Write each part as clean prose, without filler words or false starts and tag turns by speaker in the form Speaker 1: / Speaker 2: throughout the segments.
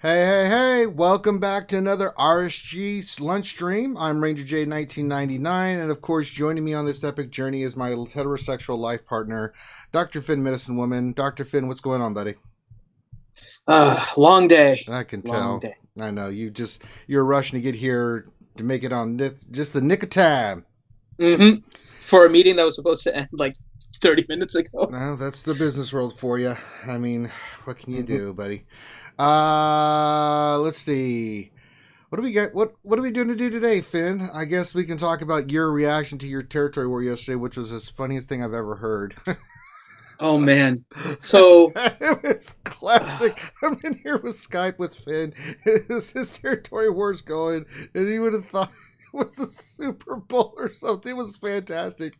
Speaker 1: Hey, hey, hey, welcome back to another RSG Lunch Stream. I'm Ranger J 1999, and of course, joining me on this epic journey is my heterosexual life partner, Dr. Finn Medicine Woman. Dr. Finn, what's going on, buddy?
Speaker 2: Long day.
Speaker 1: I can
Speaker 2: Long
Speaker 1: tell.
Speaker 2: day.
Speaker 1: I know, you're rushing to get here to make it on just the nick of time.
Speaker 2: Mm-hmm. For a meeting that was supposed to end like 30 minutes ago.
Speaker 1: Well, that's the business world for you. I mean, what can you do, buddy? Let's see. What do we got? What are we doing to do today, Finn? I guess we can talk about your reaction to your territory war yesterday, which was the funniest thing I've ever heard.
Speaker 2: Oh man. So
Speaker 1: it's classic. I'm in here with Skype with Finn. His territory war's going, and he would have thought it was the Super Bowl or something. It was fantastic.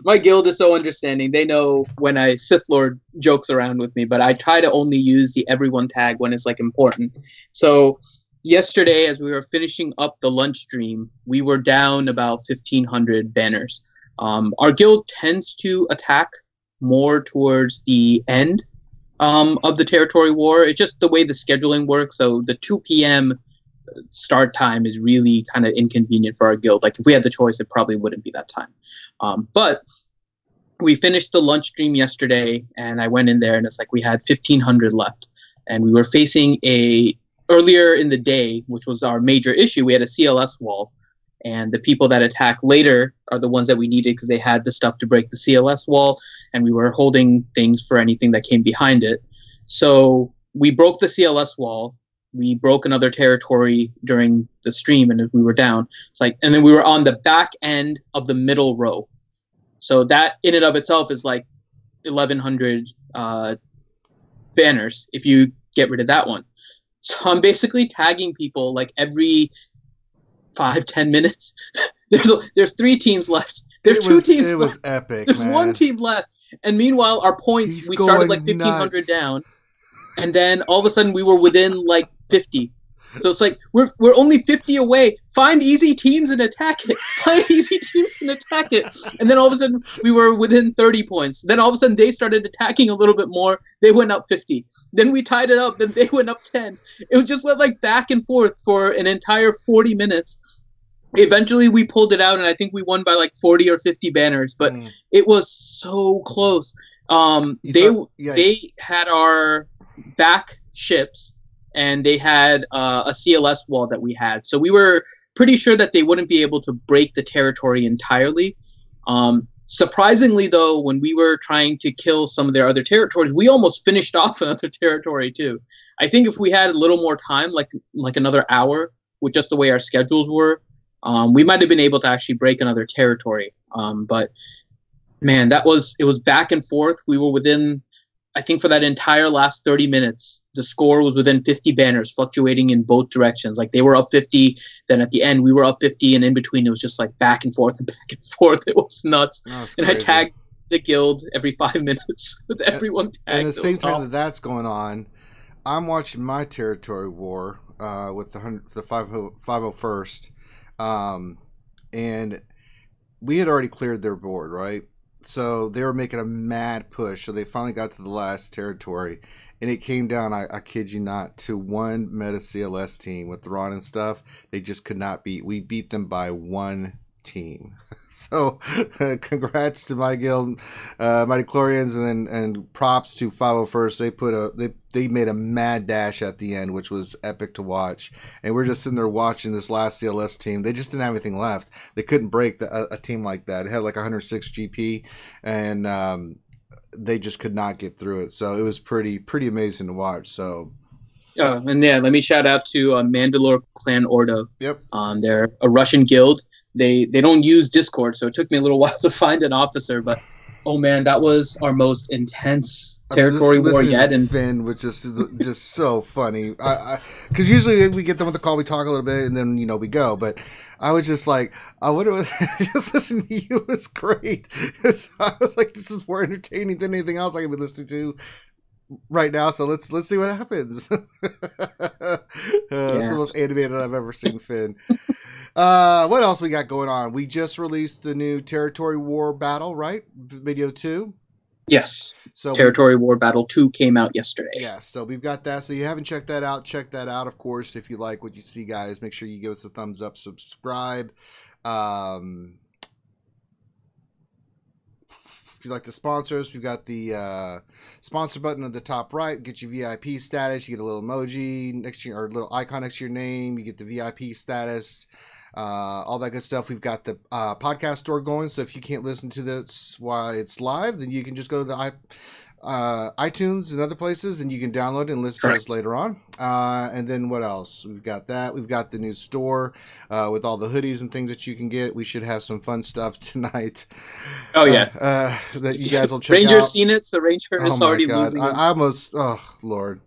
Speaker 2: my guild is so understanding. They know when I Sith Lord jokes around with me, but I try to only use the everyone tag when it's like important. So yesterday, as we were finishing up the lunch stream, we were down about 1,500 banners. Our guild tends to attack more towards the end of the territory war. It's just the way the scheduling works. So the 2 p.m. start time is really kind of inconvenient for our guild. Like if we had the choice, it probably wouldn't be that time. But we finished the lunch stream yesterday, and I went in there, and it's like we had 1,500 left, and we were facing earlier in the day, which was our major issue. We had a CLS wall, and the people that attack later are the ones that we needed because they had the stuff to break the CLS wall, and we were holding things for anything that came behind it. So we broke the CLS wall. We broke another territory during the stream, and we were down. It's like, and then we were on the back end of the middle row. So that in and of itself is like 1,100 banners if you get rid of that one. So I'm basically tagging people like every 5-10 minutes. There's 3 teams left. There's 2 teams left.
Speaker 1: It was epic.
Speaker 2: There's
Speaker 1: man.
Speaker 2: 1 team left. And meanwhile, our points, we started like 1,500 down. And then all of a sudden we were within like 50. So it's like we're only 50 away. Find easy teams and attack it. Find easy teams and attack it. And then all of a sudden we were within 30 points. Then all of a sudden they started attacking a little bit more. They went up 50. Then we tied it up. Then they went up 10. It just went like back and forth for an entire 40 minutes. Eventually we pulled it out, and I think we won by like 40 or 50 banners. But it was so close. They had our back ships, and they had a CLS wall that we had. So we were pretty sure that they wouldn't be able to break the territory entirely. Surprisingly, though, when we were trying to kill some of their other territories, we almost finished off another territory too. I think if we had a little more time, like another hour, with just the way our schedules were, we might have been able to actually break another territory. But man, it was back and forth. We were within, I think for that entire last 30 minutes, the score was within 50 banners, fluctuating in both directions. Like they were up 50, then at the end we were up 50, and in between it was just like back and forth and back and forth. It was nuts. And I tagged the guild every 5 minutes with everyone tagged.
Speaker 1: And at the same time that's going on, I'm watching my territory war with the 501st, and we had already cleared their board, right? So they were making a mad push. So they finally got to the last territory, and it came down, I kid you not, to one meta CLS team with Ron and stuff. They just could not beat. We beat them by 1 team. So congrats to my guild, Mighty Chlorians, and props to 501st. They made a mad dash at the end, which was epic to watch. And we're just sitting there watching this last CLS team. They just didn't have anything left. They couldn't break a team like that. It had like 106 GP, and they just could not get through it. So it was pretty amazing to watch. So.
Speaker 2: And yeah, let me shout out to Mandalore Clan Ordo.
Speaker 1: Yep.
Speaker 2: They're a Russian guild. They don't use Discord, so it took me a little while to find an officer, but oh man, that was our most intense territory war yet.
Speaker 1: And Finn was just so funny. Because usually we get them with the call, we talk a little bit, and then we go. But I was just like, I wonder. Just listening to you was great. I was like, this is more entertaining than anything else I could be listening to right now. So let's see what happens. It's the most animated I've ever seen Finn. What else we got going on? We just released the new Territory War Battle, right? Video 2.
Speaker 2: Yes.
Speaker 1: So
Speaker 2: Territory War Battle 2 came out yesterday.
Speaker 1: Yeah, so we've got that. So you haven't checked that out, check that out. Of course, if you like what you see, guys, make sure you give us a thumbs up, subscribe. If you like the sponsors, we've got the sponsor button at the top right. Get your VIP status. You get a little emoji next to your, or a little icon next to your name. You get the VIP status. All that good stuff. We've got the podcast store going. So if you can't listen to this while it's live, then you can just go to the iTunes and other places, and you can download it and listen to us later on. And then what else? We've got that. We've got the new store with all the hoodies and things that you can get. We should have some fun stuff tonight.
Speaker 2: Oh yeah,
Speaker 1: that you guys will check out.
Speaker 2: Ranger's seen it, so Ranger is already losing.
Speaker 1: I almost. Oh Lord.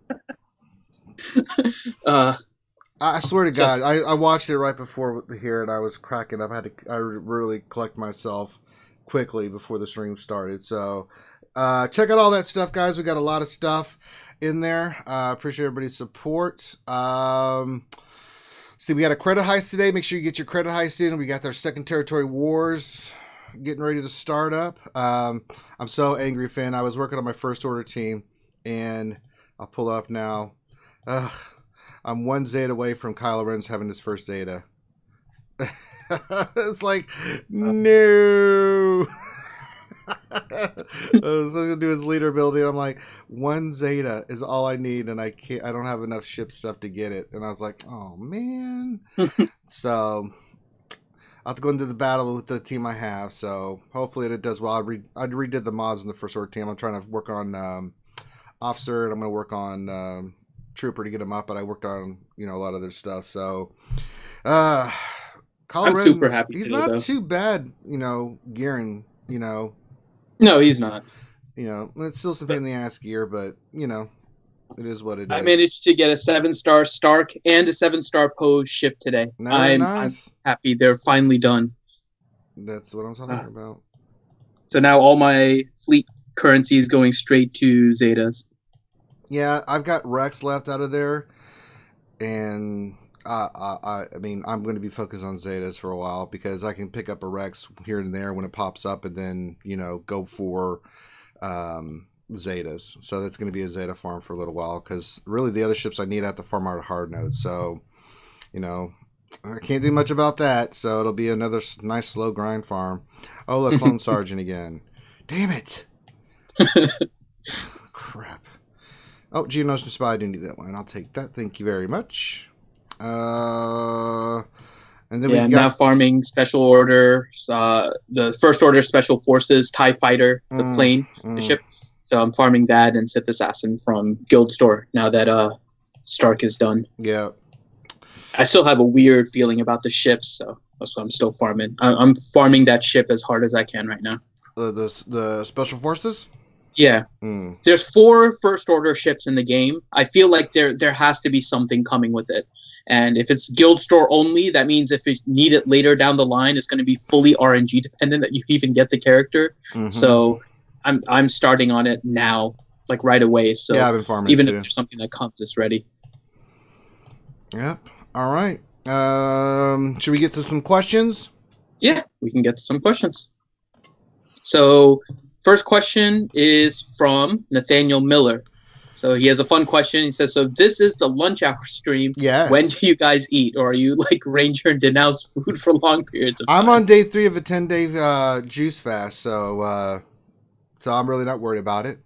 Speaker 1: I swear to God, I watched it right before here, and I was cracking up. I really collect myself quickly before the stream started. So check out all that stuff, guys. We got a lot of stuff in there. Appreciate everybody's support. See, we got a credit heist today. Make sure you get your credit heist in. We got their second territory wars getting ready to start up. I'm so angry, Finn. I was working on my first order team, and I'll pull it up now. I'm one Zeta away from Kylo Ren's having his first Zeta. It's like, no. I was going to do his leader building. I'm like, one Zeta is all I need, and I don't have enough ship stuff to get it. And I was like, oh man. So I'll have to go into the battle with the team I have. So hopefully it does well. I redid the mods in the first order team. I'm trying to work on officer, and I'm going to work on trooper to get him up, but I worked on a lot of other stuff. So Kylo
Speaker 2: I'm super happy.
Speaker 1: He's not too bad, gearing.
Speaker 2: No, he's not.
Speaker 1: It's still some pain in the ass gear, but it is what it is.
Speaker 2: I managed to get a 7-star Stark and a 7-star Poe ship today. I'm happy they're finally done.
Speaker 1: That's what I'm talking about.
Speaker 2: So now all my fleet currency is going straight to Zetas.
Speaker 1: Yeah, I've got Rex left out of there, and I mean, I'm going to be focused on Zetas for a while because I can pick up a Rex here and there when it pops up, and then go for Zetas. So that's going to be a Zeta farm for a little while because really the other ships I need I have to farm out of hard nodes. So I can't do much about that. So it'll be another nice slow grind farm. Oh look, Clone Sergeant again. Damn it! Crap. Oh, Geonosis Spy, I didn't do that one. I'll take that. Thank you very much. And then we've got
Speaker 2: now farming special order, the first order special forces TIE fighter, the plane, the ship. So I'm farming that and Sith Assassin from Guild Store now that Stark is done.
Speaker 1: Yeah.
Speaker 2: I still have a weird feeling about the ships, so that's why I'm still farming. I'm farming that ship as hard as I can right now.
Speaker 1: The special forces?
Speaker 2: Yeah. There's 4 first order ships in the game. I feel like there has to be something coming with it. And if it's Guild Store only, that means if you need it later down the line, it's going to be fully RNG dependent that you even get the character. So I'm starting on it now, like right away. So
Speaker 1: yeah, I've been farming
Speaker 2: even
Speaker 1: too.
Speaker 2: if there's something that comes, it's ready.
Speaker 1: Yep. All right. Should we get to some questions?
Speaker 2: Yeah, we can get to some questions. So first question is from Nathaniel Miller. So he has a fun question. He says, so this is the lunch hour stream.
Speaker 1: Yes.
Speaker 2: When do you guys eat? Or are you like Ranger and denounce food for long periods of time?
Speaker 1: I'm on day 3 of a 10-day juice fast. So I'm really not worried about it.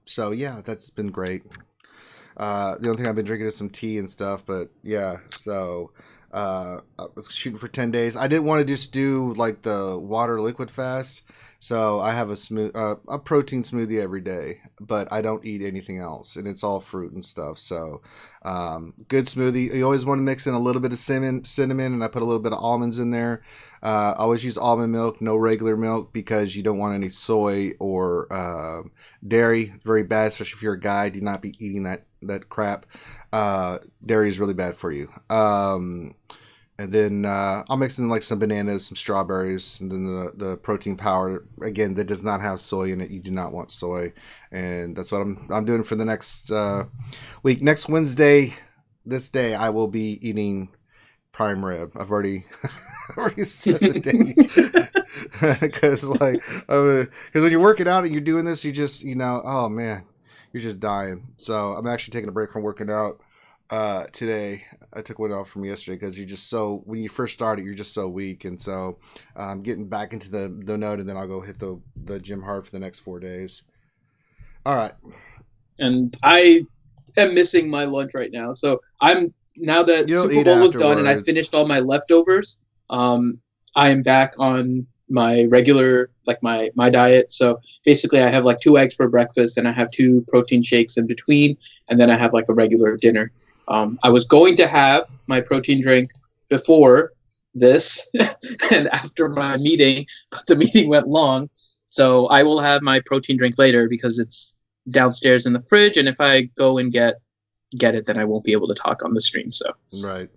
Speaker 1: So yeah, that's been great. The only thing I've been drinking is some tea and stuff, but yeah, so I was shooting for 10 days. I didn't want to just do like the water liquid fast. So I have a protein smoothie every day, but I don't eat anything else, and it's all fruit and stuff. So good smoothie. You always want to mix in a little bit of cinnamon, and I put a little bit of almonds in there. Always use almond milk, no regular milk, because you don't want any soy or dairy. Very bad, especially if you're a guy. Do not be eating that crap. Dairy is really bad for you. And then I'll mix in like some bananas, some strawberries, and then the protein powder. Again, that does not have soy in it. You do not want soy, and that's what I'm doing for the next week. Next Wednesday, this day, I will be eating prime rib. I've already set the date. Because like, because when you're working out and you're doing this, you just, oh man, you're just dying. So I'm actually taking a break from working out today. I took one off from yesterday because you're just so, when you first start it, you're just so weak. And so I'm getting back into the node, and then I'll go hit the gym hard for the next 4 days. All right.
Speaker 2: And I am missing my lunch right now. So now that Super Bowl is done and I finished all my leftovers, I am back on my regular, like my diet. So basically I have like 2 eggs for breakfast, and I have 2 protein shakes in between, and then I have like a regular dinner. I was going to have my protein drink before this and after my meeting, but the meeting went long. So I will have my protein drink later because it's downstairs in the fridge. And if I go and get it, then I won't be able to talk on the stream. So
Speaker 1: right.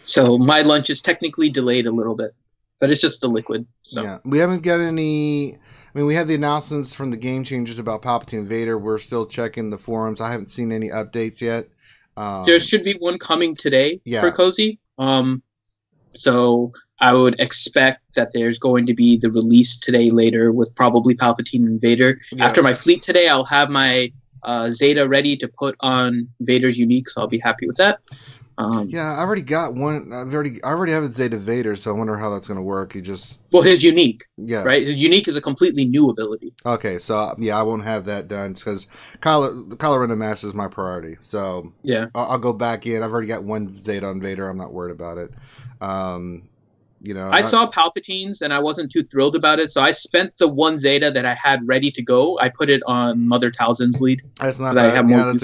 Speaker 2: So my lunch is technically delayed a little bit, but it's just the liquid. So.
Speaker 1: Yeah, we haven't got any. I mean, we had the announcements from the Game Changers about Palpatine and Vader. We're still checking the forums. I haven't seen any updates yet.
Speaker 2: There should be one coming today for Cozy. So I would expect that there's going to be the release today later with probably Palpatine and Vader. Yeah. After my fleet today, I'll have my Zeta ready to put on Vader's unique, so I'll be happy with that.
Speaker 1: Yeah, I already got one. I already have a Zeta Vader, so I wonder how that's going to work.
Speaker 2: His unique, right? His unique is a completely new ability.
Speaker 1: Okay, so yeah, I won't have that done because Kylo Ren Mass is my priority. So
Speaker 2: yeah,
Speaker 1: I'll go back in. I've already got one Zeta on Vader. I'm not worried about it.
Speaker 2: I saw Palpatine's and I wasn't too thrilled about it, so I spent the one Zeta that I had ready to go. I put it on Mother Talzin's lead.
Speaker 1: That's not bad. That's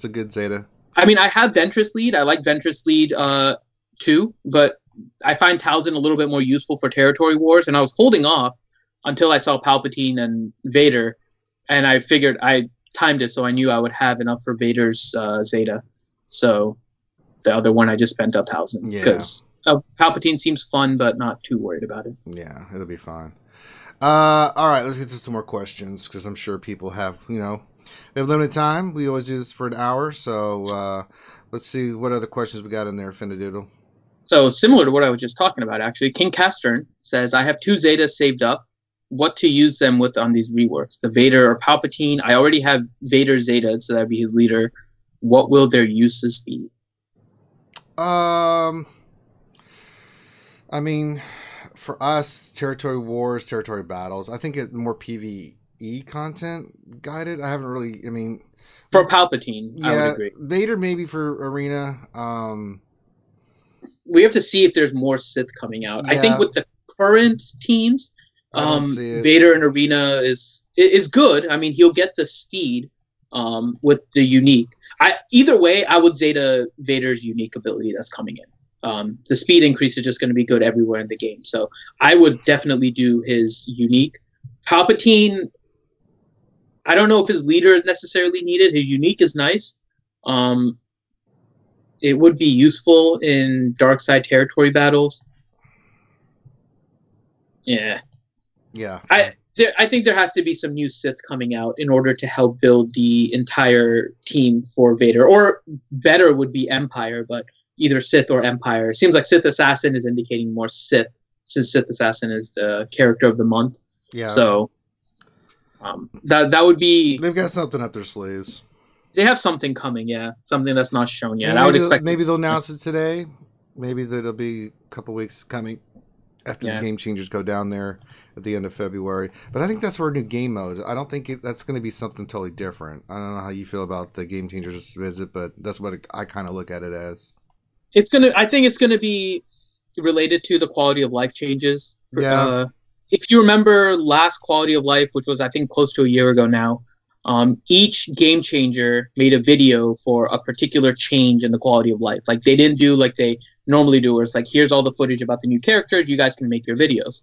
Speaker 1: a good Zeta.
Speaker 2: I mean, I have Ventress lead. I like Ventress lead too, but I find Talzin a little bit more useful for territory wars, and I was holding off until I saw Palpatine and Vader, and I figured I timed it so I knew I would have enough for Vader's Zeta. So the other one I just spent up Talzin because Palpatine seems fun, but not too worried about it.
Speaker 1: Yeah, it'll be fine. All right, let's get to some more questions because I'm sure people have, we have limited time. We always do this for an hour, so let's see what other questions we got in there, Finnadoodle.
Speaker 2: So similar to what I was just talking about, actually, King Castern says, I have 2 Zetas saved up. What to use them with on these reworks? The Vader or Palpatine? I already have Vader Zeta, so that'd be his leader. What will their uses be?
Speaker 1: I mean, for us, territory wars, territory battles, I think it's more PvE content guided. I haven't really,
Speaker 2: for Palpatine, I would agree.
Speaker 1: Vader maybe for arena.
Speaker 2: We have to see if there's more Sith coming out. Yeah. I think with the current teams, Vader in arena is good. I mean, he'll get the speed with the unique. Either way, I would Zeta Vader's unique ability that's coming in. The speed increase is just going to be good everywhere in the game. So I would definitely do his unique. Palpatine, I don't know if his leader is necessarily needed. His unique is nice. It would be useful in dark side territory battles. Yeah.
Speaker 1: Yeah.
Speaker 2: I think there has to be some new Sith coming out in order to help build the entire team for Vader. Or better would be Empire, but either Sith or Empire. It seems like Sith Assassin is indicating more Sith, since Sith Assassin is the character of the month.
Speaker 1: Yeah.
Speaker 2: So that would be.
Speaker 1: They've got something up their sleeves.
Speaker 2: They have something coming, yeah. Something that's not shown yet. I would expect.
Speaker 1: Maybe they'll announce it today. Maybe there'll be a couple weeks coming after the Game Changers go down there at the end of February. But I think that's for a new game mode. I don't think that's going to be something totally different. I don't know how you feel about the Game Changers visit, but that's what I kind of look at it as.
Speaker 2: I think it's gonna be related to the quality of life changes.
Speaker 1: Yeah.
Speaker 2: If you remember last quality of life, which was I think close to a year ago now, each game changer made a video for a particular change in the quality of life. Like they didn't do like they normally do, where it's like, here's all the footage about the new characters, you guys can make your videos.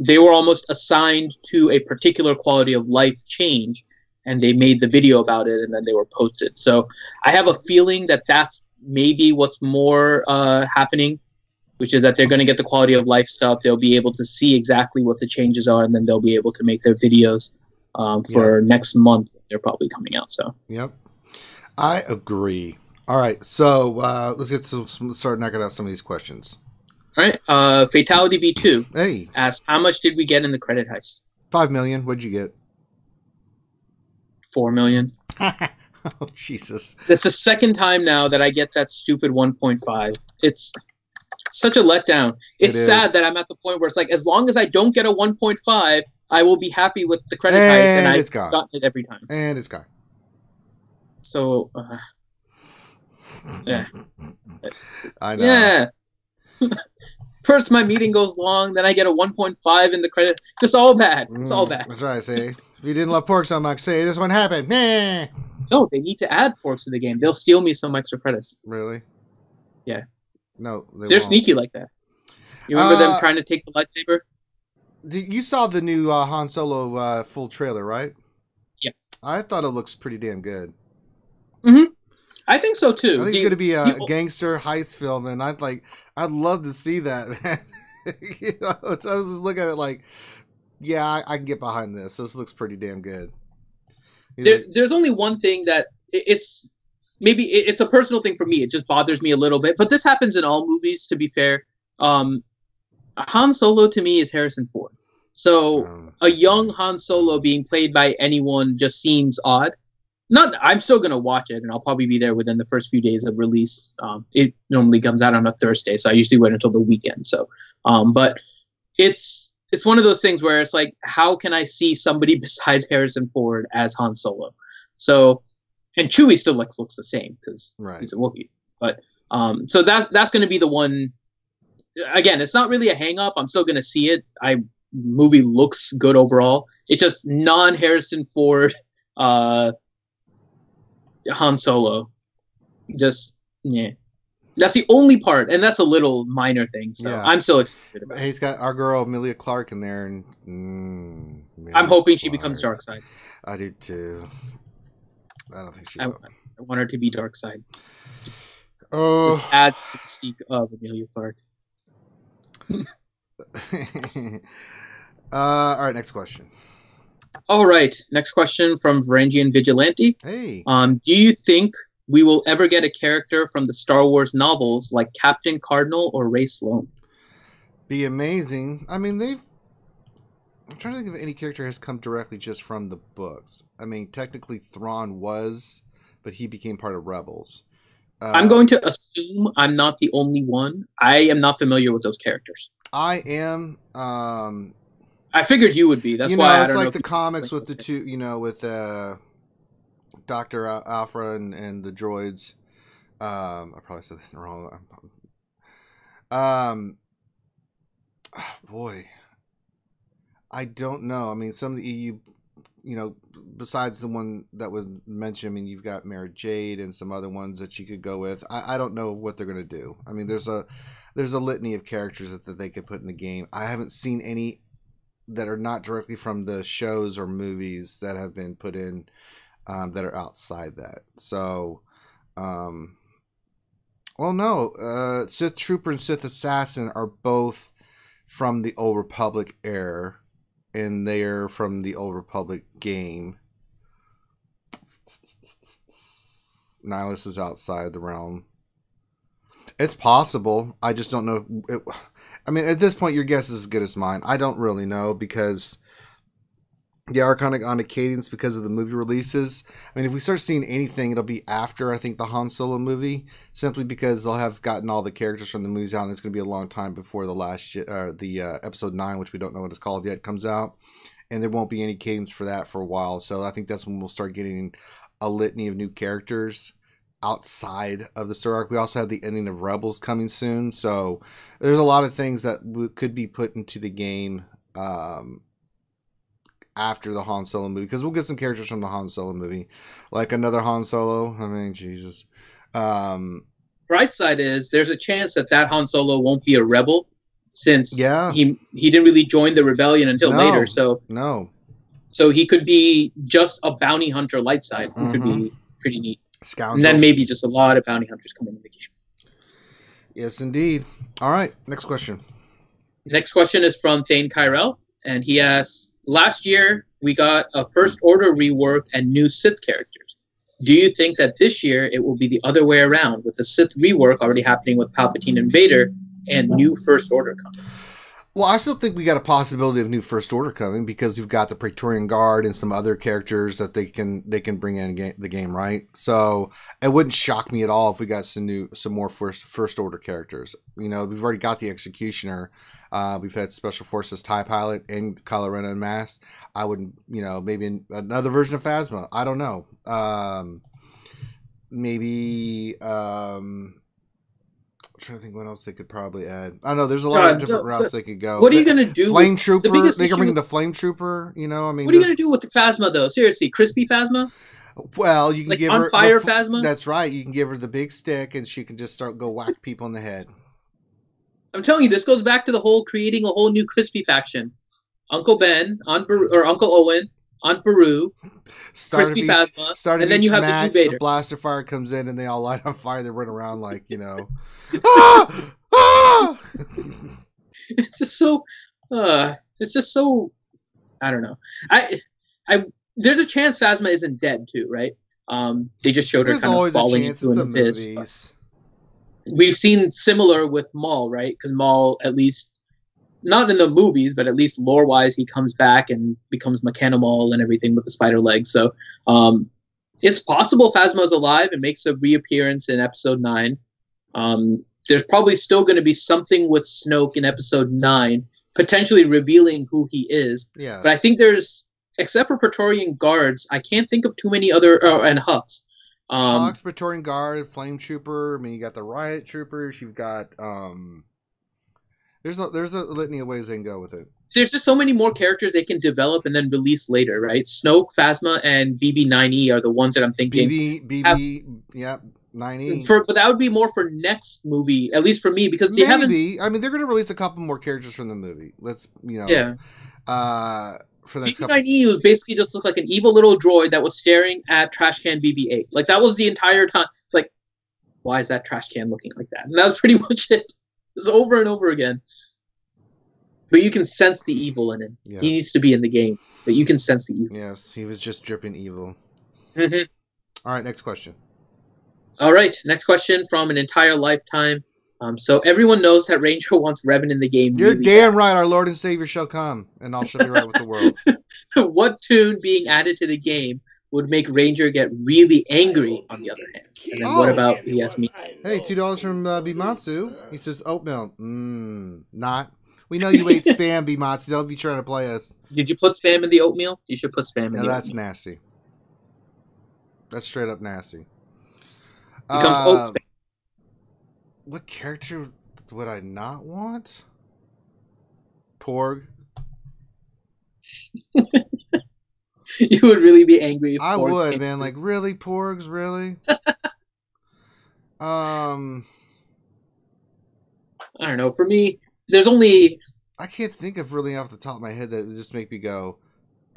Speaker 2: They were almost assigned to a particular quality of life change, and they made the video about it, and then they were posted. So I have a feeling that that's maybe what's more happening, which is that they're going to get the quality of life stuff. They'll be able to see exactly what the changes are, and then they'll be able to make their videos for next month. They're probably coming out. So
Speaker 1: yep, I agree. All right, so let's get start knocking out some of these questions.
Speaker 2: All right. Fatality V2
Speaker 1: Hey.
Speaker 2: asks, how much did we get in the credit heist?
Speaker 1: $5 million. What'd you get?
Speaker 2: 4 million.
Speaker 1: Oh, Jesus.
Speaker 2: That's the second time now that I get that stupid 1.5. It's such a letdown. It's sad that I'm at the point where it's like, as long as I don't get a 1.5, I will be happy with the credit heist, and I've gotten it every time.
Speaker 1: And it's gone.
Speaker 2: So, yeah.
Speaker 1: I know.
Speaker 2: Yeah. First, my meeting goes long, then I get a 1.5 in the credit. Just all bad. It's all bad.
Speaker 1: That's right, see? If you didn't love pork so much, say this one happened. Nah.
Speaker 2: No, they need to add porks to the game. They'll steal me some extra credits.
Speaker 1: Really?
Speaker 2: Yeah.
Speaker 1: No,
Speaker 2: they're
Speaker 1: won't.
Speaker 2: Sneaky like that. You remember them trying to take the lightsaber?
Speaker 1: You saw the new Han Solo full trailer, right?
Speaker 2: Yes.
Speaker 1: I thought it looks pretty damn good.
Speaker 2: Mm-hmm. I think so too.
Speaker 1: I think it's going to be a gangster heist film, and I'd love to see that, man. You know, so I was just looking at it like, yeah, I can get behind this. This looks pretty damn good.
Speaker 2: There's only one thing that it's a personal thing for me. It just bothers me a little bit, but this happens in all movies. To be fair, Han Solo to me is Harrison Ford, so a young Han Solo being played by anyone just seems odd. I'm still gonna watch it, and I'll probably be there within the first few days of release. It normally comes out on a Thursday, so I usually wait until the weekend. So, but it's one of those things where it's like, how can I see somebody besides Harrison Ford as Han Solo? So, and Chewie still looks the same because he's a Wookiee. But so that's going to be the one. Again, it's not really a hang up. I'm still going to see it. Movie looks good overall. It's just non-Harrison Ford Han Solo. Just yeah. That's the only part, and that's a little minor thing. So I'm so excited about it.
Speaker 1: He's got our girl Emilia Clarke in there, and
Speaker 2: I'm hoping she becomes Darkseid.
Speaker 1: I do too. I don't think she will.
Speaker 2: I want her to be Darkseid. Just add to the mystique of Emilia Clarke.
Speaker 1: All right, next question.
Speaker 2: All right, next question from Varangian Vigilante.
Speaker 1: Hey.
Speaker 2: Do you think we will ever get a character from the Star Wars novels like Captain Cardinal or Rey Sloane?
Speaker 1: Be amazing. I mean, I'm trying to think of any character has come directly just from the books. I mean, technically Thrawn was, but he became part of Rebels.
Speaker 2: I'm going to assume I'm not the only one. I am not familiar with those characters.
Speaker 1: I am.
Speaker 2: I figured you would be. That's why I don't know.
Speaker 1: It's like the comics with the two, with Dr. Alpha and the droids. I probably said that wrong. Boy. I don't know. I mean, some of the EU, besides the one that was mentioned, I mean, you've got Mara Jade and some other ones that you could go with. I don't know what they're going to do. I mean, there's a litany of characters that they could put in the game. I haven't seen any that are not directly from the shows or movies that have been put in that are outside that. So, Sith Trooper and Sith Assassin are both from the Old Republic era, and they're from the Old Republic game. Nihilus is outside the realm. It's possible. I just don't know. I mean, at this point, your guess is as good as mine. I don't really know because they are kind of on a cadence because of the movie releases. I mean, if we start seeing anything, it'll be after, I think, the Han Solo movie, simply because they'll have gotten all the characters from the movies out, and it's going to be a long time before the episode 9, which we don't know what it's called yet, comes out, and there won't be any cadence for that for a while. So I think that's when we'll start getting a litany of new characters outside of the story arc. We also have the ending of Rebels coming soon, so there's a lot of things that could be put into the game after the Han Solo movie, because we'll get some characters from the Han Solo movie, like another Han Solo. I mean, Jesus.
Speaker 2: Bright side is there's a chance that Han Solo won't be a rebel, since he didn't really join the rebellion until later. So he could be just a bounty hunter light side, which would be pretty neat. Scoundrel. And then maybe just a lot of bounty hunters coming in the game.
Speaker 1: Yes, indeed. All right, next question.
Speaker 2: Next question is from Thane Kyrell, and he asks, last year we got a First Order rework and new Sith characters. Do you think that this year it will be the other way around, with the Sith rework already happening with Palpatine and Vader, and new First Order coming.
Speaker 1: Well, I still think we got a possibility of new First Order coming because we've got the Praetorian Guard and some other characters that they can bring in the game, right? So it wouldn't shock me at all if we got some more First Order characters. You know, we've already got the Executioner. We've had Special Forces TIE Pilot and Kylo Ren Unmasked. I wouldn't, you know, maybe another version of Phasma. I don't know. Maybe. I'm trying to think what else they could probably add. I don't know. There's a lot of different routes they could go.
Speaker 2: What are you going to do?
Speaker 1: Flame Trooper. They can bring the Flame Trooper. You know, I mean,
Speaker 2: what are you going to do with the Phasma though? Seriously, crispy Phasma?
Speaker 1: Well, you can give her
Speaker 2: on fire Phasma.
Speaker 1: That's right. You can give her the big stick, and she can just go whack people in the head.
Speaker 2: I'm telling you, this goes back to the whole creating a whole new crispy faction. Uncle Ben or Uncle Owen on Peru, crispy Phasma, and then you have the new Vader.
Speaker 1: The blaster fire comes in, and they all light on fire. They run around like, you know. Ah! Ah!
Speaker 2: It's just so I don't know. There's a chance Phasma isn't dead too, right? They just showed her kind of falling into an abyss. We've seen similar with Maul, right? Because Maul, at least not in the movies, but at least lore-wise, he comes back and becomes Mechanimal and everything with the spider legs. So it's possible Phasma's alive and makes a reappearance in Episode 9. There's probably still going to be something with Snoke in Episode 9, potentially revealing who he is.
Speaker 1: Yeah.
Speaker 2: But I think there's, except for Praetorian Guards, I can't think of too many other, and Hux.
Speaker 1: Hux, Praetorian Guard, Flame Trooper. I mean, you got the Riot Troopers. You've got there's a litany of ways they can go with it.
Speaker 2: There's just so many more characters they can develop and then release later, right? Snoke, Phasma, and BB-9E are the ones that I'm thinking.
Speaker 1: Yeah, 9E.
Speaker 2: But that would be more for next movie, at least for me, because they haven't.
Speaker 1: I mean, they're going to release a couple more characters from the movie. Let's, you know.
Speaker 2: Yeah.
Speaker 1: For the next
Speaker 2: BB-9E was basically just looked like an evil little droid that was staring at Trash Can BB-8. Like, that was the entire time. Like, why is that trash can looking like that? And that was pretty much it. It was over and over again. But you can sense the evil in him. Yes. He needs to be in the game, but you can sense the evil.
Speaker 1: Yes, he was just dripping evil.
Speaker 2: Mm-hmm.
Speaker 1: All right, next question.
Speaker 2: All right, next question from An Entire Lifetime. So everyone knows that Ranger wants Revan in the game.
Speaker 1: You're really damn right. Our Lord and Savior shall come, and I'll show you right with the world.
Speaker 2: What tune being added to the game would make Ranger get really angry, on the other hand? And then what about, he asked me.
Speaker 1: Hey, $2 from Bimatsu. He says, oatmeal. Not. We know you ate Spam, Bimatsu. Don't be trying to play us.
Speaker 2: Did you put Spam in the oatmeal? You should put Spam in the oatmeal.
Speaker 1: That's nasty. That's straight up nasty.
Speaker 2: Becomes oat Spam.
Speaker 1: What character would I not want? Porg.
Speaker 2: You would really be angry if
Speaker 1: I would, man. Like, really, Porgs? Really?
Speaker 2: I don't know. For me, there's only...
Speaker 1: I can't think of really off the top of my head that would just make me go,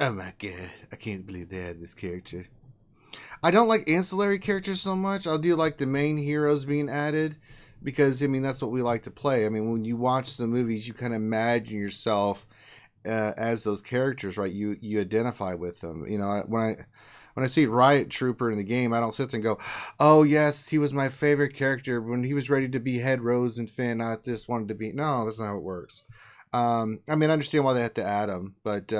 Speaker 1: oh my god, I can't believe they had this character. I don't like ancillary characters so much. I do like the main heroes being added because, I mean, that's what we like to play. I mean, when you watch the movies, you kind of imagine yourself as those characters, right? You identify with them. You know, when I see Riot Trooper in the game, I don't sit there and go, oh yes, he was my favorite character. When he was ready to behead Rose and Finn, I just wanted to be... No, that's not how it works. I mean, I understand why they have to add them, but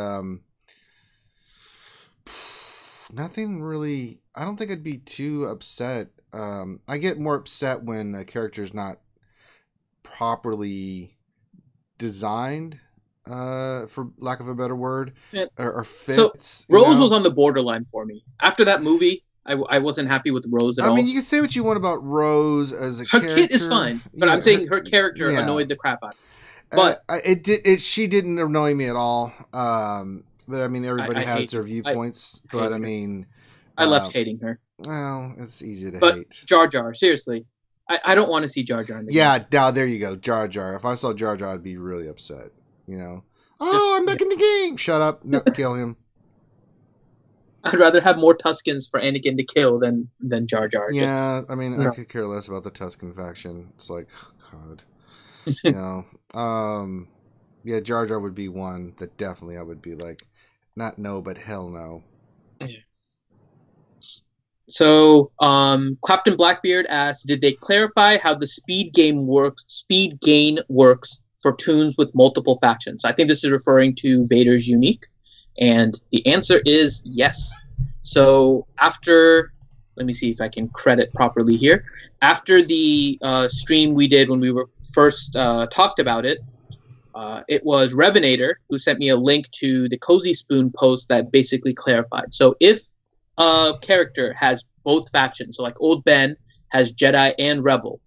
Speaker 1: nothing really... I don't think I'd be too upset. I get more upset when a character's not properly designed, for lack of a better word, or fits.
Speaker 2: So Rose was on the borderline for me. After that movie, I wasn't happy with Rose at all.
Speaker 1: I mean, you can say what you want about Rose as a character.
Speaker 2: Her kit is fine, but I'm saying her character annoyed the crap out of me. But
Speaker 1: she didn't annoy me at all. But I mean, everybody has their viewpoints. But I mean,
Speaker 2: I left hating her.
Speaker 1: Well, it's easy to hate.
Speaker 2: But Jar Jar, seriously, I don't want to see Jar Jar in the game.
Speaker 1: Now there you go, Jar Jar. If I saw Jar Jar, I'd be really upset. You know, I'm back in the game. Shut up, no, kill him.
Speaker 2: I'd rather have more Tuskens for Anakin to kill than Jar Jar.
Speaker 1: Yeah, I mean, I could care less about the Tusken faction. It's like, God, you know. Yeah, Jar Jar would be one that definitely I would be like, not no, but hell no.
Speaker 2: So, Clapton Blackbeard asks, did they clarify how the speed gain works for toons with multiple factions? I think this is referring to Vader's unique, and the answer is yes. So after, let me see if I can credit properly here. After the stream we did when we were first talked about it, it was Revenator who sent me a link to the Cozy Spoon post that basically clarified. So if a character has both factions, so like Old Ben has Jedi and Rebel,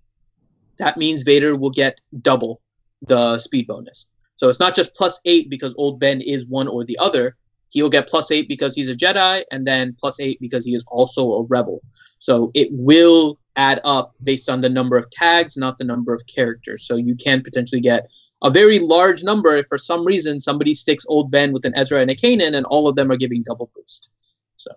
Speaker 2: that means Vader will get double the speed bonus. So it's not just +8 because Old Ben is one or the other. He'll get +8 because he's a Jedi, and then +8 because he is also a Rebel. So it will add up based on the number of tags, not the number of characters. So you can potentially get a very large number if for some reason somebody sticks Old Ben with an Ezra and a Kanan, and all of them are giving double boost. So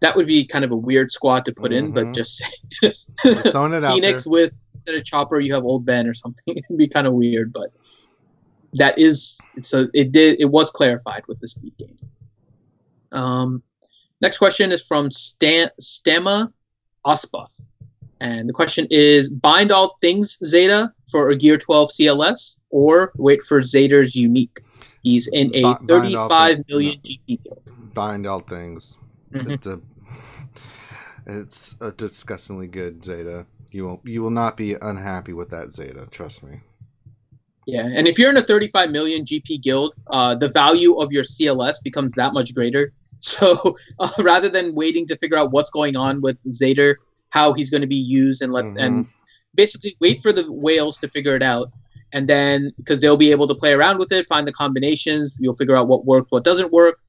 Speaker 2: that would be kind of a weird squad to put in, but just
Speaker 1: throwing it out
Speaker 2: Phoenix
Speaker 1: there.
Speaker 2: with, instead of Chopper, you have Old Ben or something. It'd be kind of weird, but that is, so it was clarified with the speed gain. Next question is from Stama Ospuff. And the question is, bind all things Zeta for a Gear 12 CLS, or wait for Zeta's unique. He's in a 35 million GP guild.
Speaker 1: Bind all things.
Speaker 2: Mm-hmm.
Speaker 1: It's a disgustingly good Zeta. You will not be unhappy with that Zeta, trust me.
Speaker 2: Yeah, and if you're in a 35 million GP guild, the value of your CLS becomes that much greater. So rather than waiting to figure out what's going on with Zeta, how he's going to be used, and and basically wait for the whales to figure it out, and then because they'll be able to play around with it, find the combinations, you'll figure out what works, what doesn't work.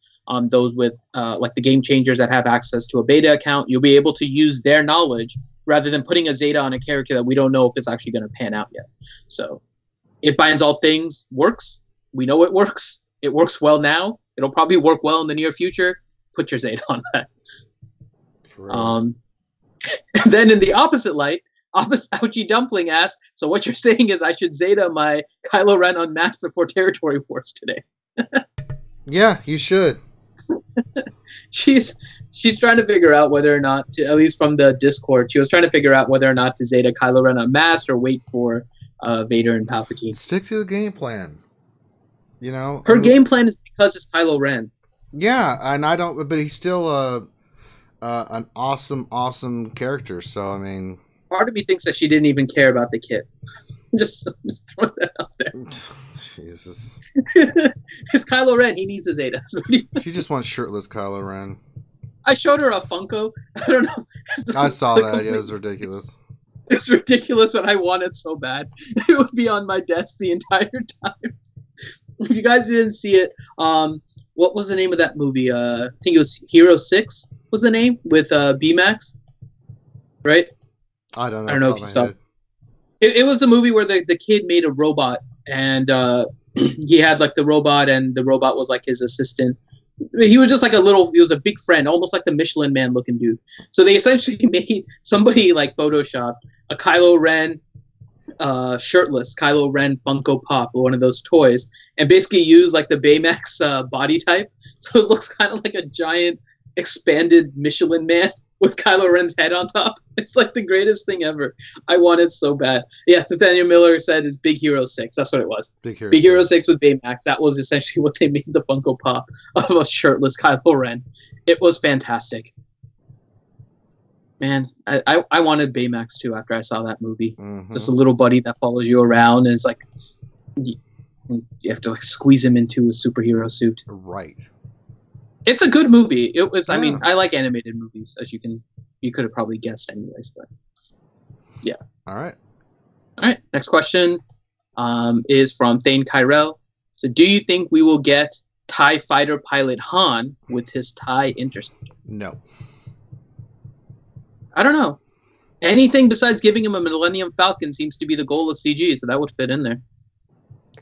Speaker 2: Those with like the game changers that have access to a beta account, you'll be able to use their knowledge rather than putting a Zeta on a character that we don't know if it's actually going to pan out yet. So it binds all things works. We know it works. It works well now. It'll probably work well in the near future. Put your Zeta on that. And then in the opposite light, Ouchie Dumpling asks, so what you're saying is I should Zeta my Kylo Ren unmasked before Territory Wars today.
Speaker 1: Yeah, you should.
Speaker 2: She's trying to figure out whether or not to, at least from the Discord, she was trying to figure out whether or not to Zeta Kylo Ren unmasked or wait for Vader and Palpatine.
Speaker 1: Stick to the game plan. You know,
Speaker 2: her game plan is because it's Kylo Ren.
Speaker 1: Yeah, and I don't, but he's still an awesome character. So I mean,
Speaker 2: part of me thinks that she didn't even care about the kit. just throwing that out there.
Speaker 1: Jesus.
Speaker 2: It's Kylo Ren. He needs a Zeta.
Speaker 1: She just wants shirtless Kylo Ren.
Speaker 2: I showed her a Funko. I don't know.
Speaker 1: I saw that. Yeah, it was ridiculous.
Speaker 2: It's ridiculous, but I want it so bad. It would be on my desk the entire time. If you guys didn't see it, what was the name of that movie? I think it was Hero 6 was the name, with B-Max, right?
Speaker 1: I don't know.
Speaker 2: I don't know if you saw it. It was the movie where the kid made a robot, and he had like the robot, and the robot was like his assistant. He was just like he was a big friend, almost like the Michelin Man looking dude. So they essentially made somebody like Photoshopped a Kylo Ren shirtless Kylo Ren Funko Pop, or one of those toys, and basically used like the Baymax body type. So it looks kind of like a giant expanded Michelin Man with Kylo Ren's head on top. It's like the greatest thing ever. I want it so bad. Yes, Nathaniel Miller said is Big Hero 6. That's what it was. Big Hero 6 with Baymax. That was essentially what they made the Funko Pop of a shirtless Kylo Ren. It was fantastic. Man, I wanted Baymax too after I saw that movie. Mm-hmm. Just a little buddy that follows you around, and it's like you have to like squeeze him into a superhero suit.
Speaker 1: Right.
Speaker 2: It's a good movie. It was. Yeah. I mean, I like animated movies, as you could have probably guessed, anyways. But yeah.
Speaker 1: All right.
Speaker 2: Next question is from Thane Kyrell. So, do you think we will get TIE fighter pilot Han with his TIE interceptor?
Speaker 1: No.
Speaker 2: I don't know. Anything besides giving him a Millennium Falcon seems to be the goal of CG, so that would fit in there.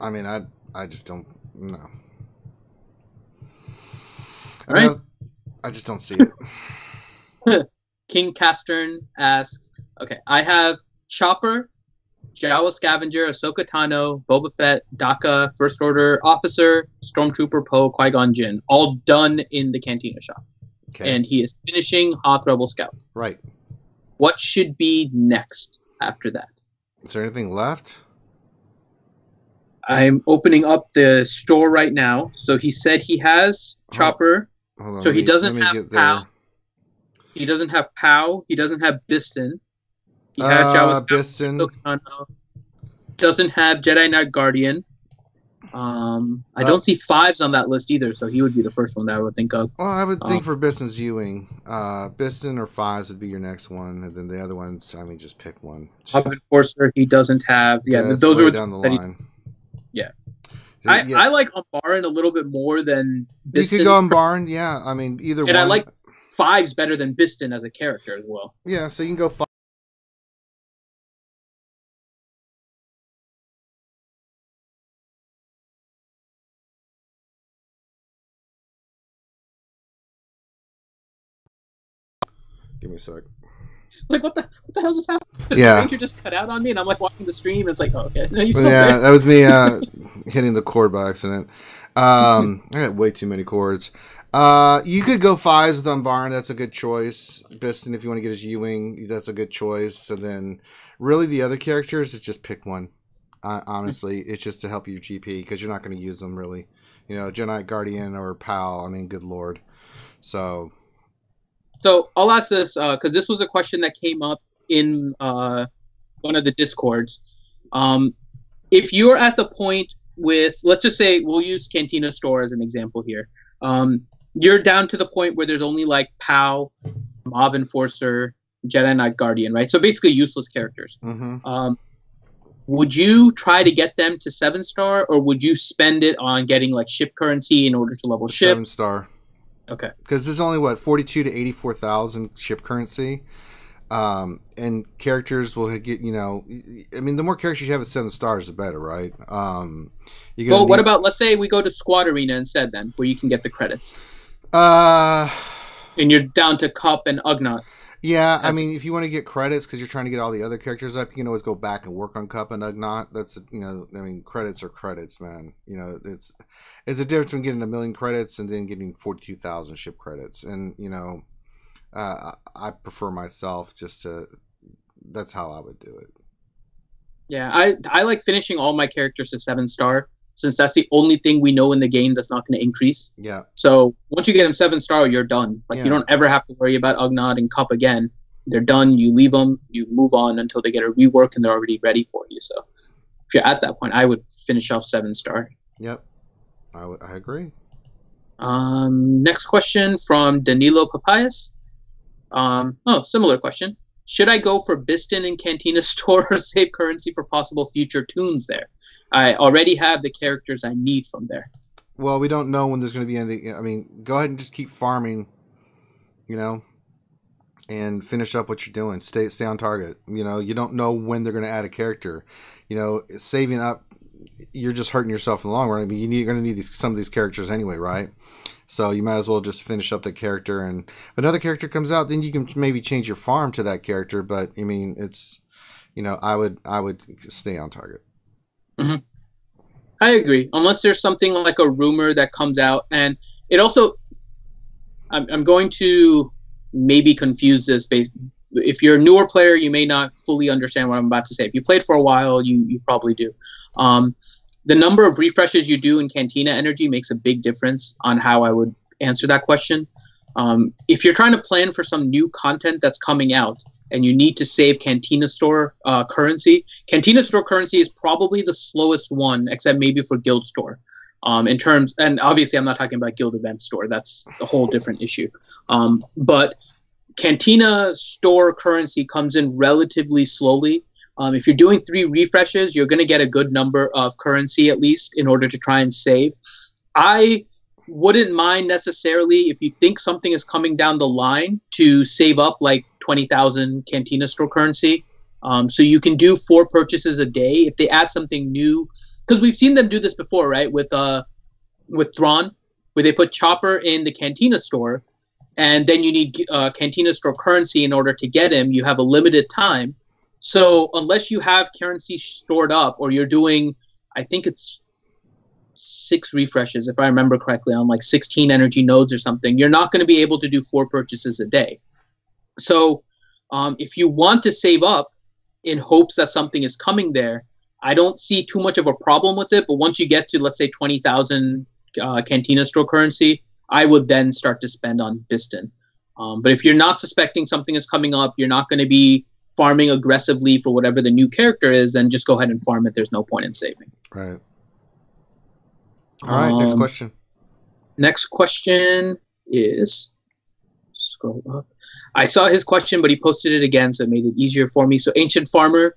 Speaker 1: I mean, I just don't know.
Speaker 2: All right.
Speaker 1: I just don't see it.
Speaker 2: King Castern asks, okay, I have Chopper, Jawa Scavenger, Ahsoka Tano, Boba Fett, Daka, First Order Officer, Stormtrooper Poe, Qui-Gon Jinn, all done in the Cantina shop. and he is finishing Hoth Rebel Scout.
Speaker 1: Right.
Speaker 2: What should be next after that?
Speaker 1: Is there anything left?
Speaker 2: I'm opening up the store right now. So he said he has Chopper.
Speaker 1: Hold on,
Speaker 2: so he doesn't have POW. He doesn't have POW. He doesn't have Biston. He has Jawa
Speaker 1: Biston.
Speaker 2: Doesn't have Jedi Knight Guardian. I don't see 5s on that list either, so he would be the first one that I would think of.
Speaker 1: Well, I would think for Biston's Ewing. Biston or 5s would be your next one, and then the other ones, I mean, just pick one.
Speaker 2: Enforcer, he doesn't have. Yeah, those are down the line. Yeah. I like Umbaran a little bit more than Biston.
Speaker 1: You could go Umbaran, yeah. I mean, either one.
Speaker 2: And I like 5s better than Biston as a character as well.
Speaker 1: Yeah, so you can go 5. Give me a sec.
Speaker 2: Like, what the hell just happened?
Speaker 1: Yeah.
Speaker 2: The stranger just cut out on me, and I'm like watching the stream, and it's like, oh, okay. No,
Speaker 1: yeah, that was me hitting the cord by accident. I got way too many cords. You could go 5s with Umbaran. That's a good choice. Biston, if you want to get his Ewing, that's a good choice. And then, really, the other characters is just pick one. Honestly, it's just to help your GP because you're not going to use them really. You know, Jedi Guardian or PAL. I mean, good lord. So I'll ask this because this was a question that came up in one of the Discords. If you're at the point with, let's just say, we'll use Cantina Store as an example here. You're down to the point where there's only like POW, Mob Enforcer, Jedi Knight Guardian, right? So basically useless characters. Mm-hmm.
Speaker 2: Would you try to get them to 7-star, or would you spend it on getting like ship currency in order to level ship?
Speaker 1: 7-star.
Speaker 2: Okay.
Speaker 1: Because there's only, 42 to 84,000 ship currency. And characters will get, I mean, the more characters you have at 7 stars, the better, right?
Speaker 2: What about, let's say we go to Squad Arena instead then, where you can get the credits?
Speaker 1: And
Speaker 2: you're down to Cup and Ugnaught.
Speaker 1: Yeah, I mean, if you want to get credits because you're trying to get all the other characters up, you can always go back and work on Cup and Ugnaught. That's, I mean, credits are credits, man. It's a difference between getting 1 million credits and then getting 42,000 ship credits. And, I prefer myself that's how I would do it.
Speaker 2: Yeah, I like finishing all my characters to 7-star, since that's the only thing we know in the game that's not going to increase.
Speaker 1: Yeah.
Speaker 2: So once you get them 7-star, you're done. Like, you don't ever have to worry about Ugnaught and Cup again. They're done. You leave them. You move on until they get a rework and they're already ready for you. So if you're at that point, I would finish off 7-star.
Speaker 1: Yep. I agree.
Speaker 2: Next question from Danilo Papayas. Similar question. Should I go for Biston and Cantina Store or save currency for possible future tunes there? I already have the characters I need from there.
Speaker 1: Well, we don't know when there's going to be anything. I mean, go ahead and just keep farming, and finish up what you're doing. Stay on target. You don't know when they're going to add a character. Saving up, you're just hurting yourself in the long run. I mean, you're going to need some of these characters anyway, right? So you might as well just finish up the character, and if another character comes out, then you can maybe change your farm to that character. But I mean, it's, I would stay on target.
Speaker 2: Mm-hmm. I agree. Unless there's something like a rumor that comes out, and it also, I'm going to maybe confuse this. If you're a newer player, you may not fully understand what I'm about to say. If you played for a while, you probably do. The number of refreshes you do in Cantina Energy makes a big difference on how I would answer that question. If you're trying to plan for some new content that's coming out and you need to save Cantina Store currency, Cantina Store currency is probably the slowest one, except maybe for Guild Store. In terms, and obviously I'm not talking about Guild Event Store. That's a whole different issue. But Cantina Store currency comes in relatively slowly. If you're doing 3 refreshes, you're going to get a good number of currency at least in order to try and save. I wouldn't mind necessarily, if you think something is coming down the line, to save up like 20,000 Cantina Store currency. So you can do 4 purchases a day. If they add something new, because we've seen them do this before, right? With Thrawn, where they put Chopper in the Cantina Store, and then you need Cantina Store currency in order to get him. You have a limited time. So unless you have currency stored up, or you're doing, I think it's 6 refreshes, if I remember correctly, on like 16 energy nodes or something, you're not going to be able to do 4 purchases a day. So if you want to save up in hopes that something is coming there, I don't see too much of a problem with it. But once you get to, let's say, 20,000 Cantina Store currency, I would then start to spend on Biston. But if you're not suspecting something is coming up, you're not going to be farming aggressively for whatever the new character is, then just go ahead and farm it. There's no point in saving.
Speaker 1: Right. All right, next question.
Speaker 2: Next question is, scroll up. I saw his question, but he posted it again, so it made it easier for me. So, Ancient Farmer,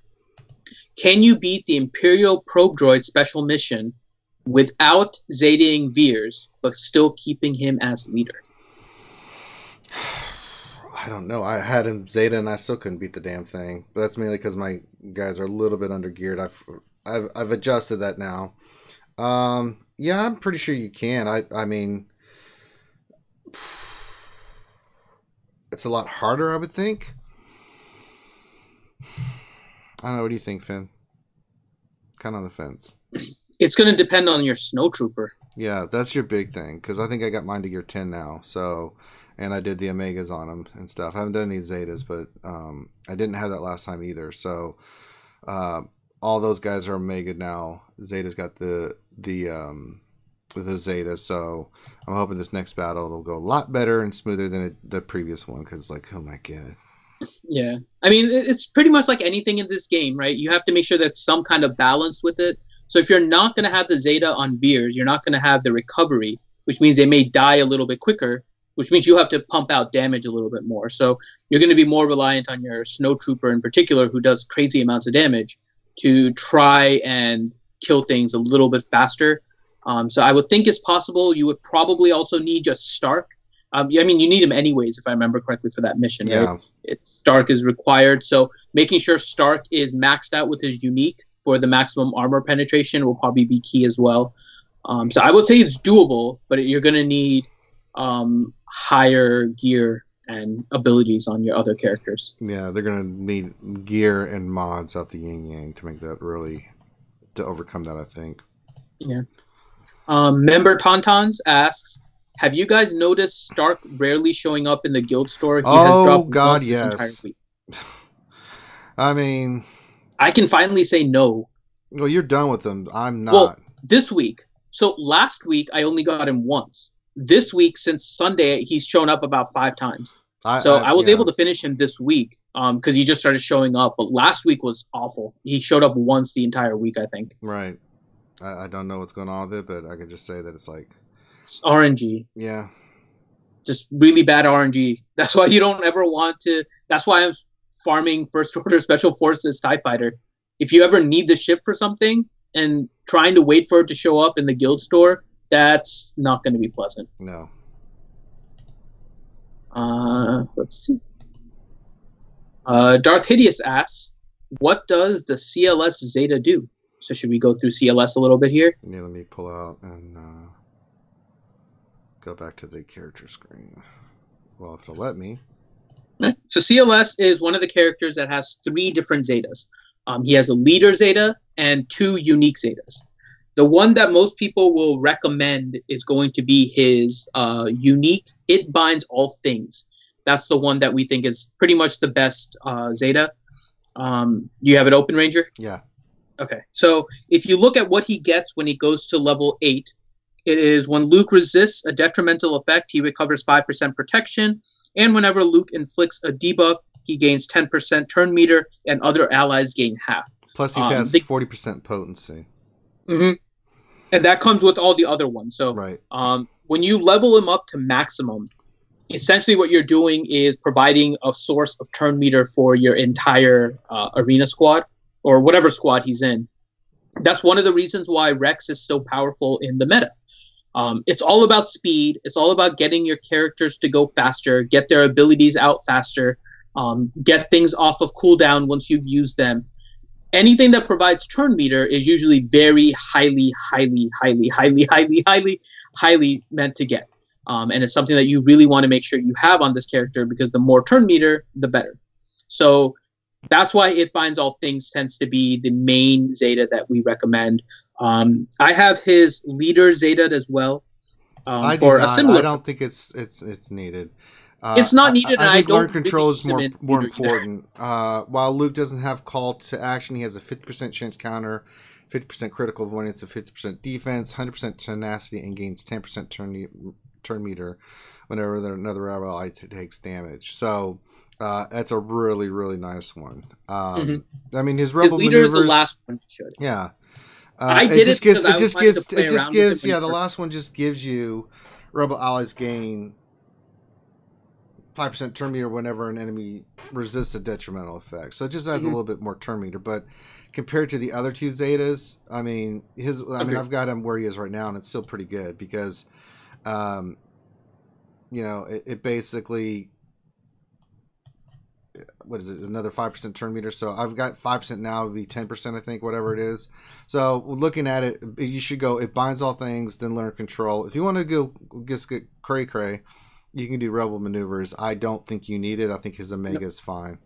Speaker 2: can you beat the Imperial Probe Droid special mission without Zetaing Veers, but still keeping him as leader?
Speaker 1: I don't know. I had him Zeta, and I still couldn't beat the damn thing. But that's mainly because my guys are a little bit under geared. I've adjusted that now. Yeah, I'm pretty sure you can. I mean, it's a lot harder, I would think. I don't know. What do you think, Finn? Kind of on the fence.
Speaker 2: It's going to depend on your snowtrooper.
Speaker 1: Yeah, that's your big thing, because I think I got mine to gear 10 now. So, and I did the Omegas on them and stuff. I haven't done any Zetas, but I didn't have that last time either. So, all those guys are Omega now. Zeta's got the Zeta, so I'm hoping this next battle will go a lot better and smoother than the previous one, because, like, oh my god.
Speaker 2: Yeah. I mean, it's pretty much like anything in this game, right? You have to make sure there's some kind of balance with it. So if you're not going to have the Zeta on Veers, you're not going to have the recovery, which means they may die a little bit quicker, which means you have to pump out damage a little bit more. So you're going to be more reliant on your Snowtrooper in particular, who does crazy amounts of damage, to try and kill things a little bit faster. So I would think it's possible. You would probably also need just Stark. I mean, you need him anyways, if I remember correctly, for that mission, right? Yeah. Stark is required. So making sure Stark is maxed out with his unique for the maximum armor penetration will probably be key as well. So I would say it's doable, but you're going to need higher gear and abilities on your other characters.
Speaker 1: Yeah, they're going to need gear and mods out the yin-yang to make that really, to overcome that, I think.
Speaker 2: Yeah. Member Tauntauns asks, have you guys noticed Stark rarely showing up in the guild store? He has dropped
Speaker 1: God, yes. Entire week. I mean,
Speaker 2: I can finally say no.
Speaker 1: Well, you're done with him. I'm not.
Speaker 2: Well, this week. So last week, I only got him once. This week, since Sunday, he's shown up about 5 times. I was able to finish him this week because he just started showing up. But last week was awful. He showed up once the entire week, I think.
Speaker 1: Right. I don't know what's going on with it, but I can just say that it's like...
Speaker 2: It's RNG.
Speaker 1: Yeah.
Speaker 2: Just really bad RNG. That's why you don't ever want to... That's why I'm farming First Order Special Forces TIE Fighter. If you ever need the ship for something and trying to wait for it to show up in the guild store, that's not going to be pleasant.
Speaker 1: No.
Speaker 2: Let's see. Darth Hideous asks, what does the CLS Zeta do? So should we go through CLS a little bit here?
Speaker 1: Yeah, let me pull out and go back to the character screen. Well, if it'll let me.
Speaker 2: So CLS is one of the characters that has 3 different Zetas. He has a leader Zeta and 2 unique Zetas. The one that most people will recommend is going to be his unique It Binds All Things. That's the one that we think is pretty much the best Zeta. You have it open, Ranger?
Speaker 1: Yeah.
Speaker 2: Okay. So if you look at what he gets when he goes to level 8, it is when Luke resists a detrimental effect, he recovers 5% protection. And whenever Luke inflicts a debuff, he gains 10% turn meter, and other allies gain half.
Speaker 1: Plus, he has 40% potency.
Speaker 2: Mm-hmm. And that comes with all the other ones. So
Speaker 1: right.
Speaker 2: When you level him up to maximum, essentially what you're doing is providing a source of turn meter for your entire arena squad, or whatever squad he's in. That's one of the reasons why Rex is so powerful in the meta. It's all about speed. It's all about getting your characters to go faster, get their abilities out faster, get things off of cooldown once you've used them. Anything that provides turn meter is usually very highly meant to get. And it's something that you really want to make sure you have on this character, because the more turn meter, the better. So that's why It Binds All Things tends to be the main Zeta that we recommend. I have his leader Zeta as well.
Speaker 1: I
Speaker 2: For
Speaker 1: do
Speaker 2: a
Speaker 1: not.
Speaker 2: similar.
Speaker 1: I don't think it's needed.
Speaker 2: It's not needed,
Speaker 1: I
Speaker 2: and
Speaker 1: think
Speaker 2: I
Speaker 1: learn
Speaker 2: don't
Speaker 1: control
Speaker 2: really
Speaker 1: is
Speaker 2: use him
Speaker 1: more
Speaker 2: either.
Speaker 1: important. While Luke doesn't have call to action, he has a 50% chance counter, 50% critical avoidance, and 50% defense, 100% tenacity, and gains 10% turn meter whenever another ally takes damage. So that's a really, really nice one. I mean, his rebel
Speaker 2: leader
Speaker 1: maneuvers.
Speaker 2: Is the last one.
Speaker 1: Yeah.
Speaker 2: I did it because I wanted to play
Speaker 1: it just
Speaker 2: around
Speaker 1: gives
Speaker 2: with it
Speaker 1: the last one just gives you rebel allies gain 5% turn meter whenever an enemy resists a detrimental effect. So it just adds a little bit more turn meter. But compared to the other two Zetas, I mean, I've got him where he is right now, and it's still pretty good because, it basically, what is it, another 5% turn meter. So I've got 5% now, would be 10%, I think, whatever it is. So looking at it, you should go, it binds all things, then learn control. If you want to go just get cray, you can do rebel maneuvers. I don't think you need it. I think his Omega is fine.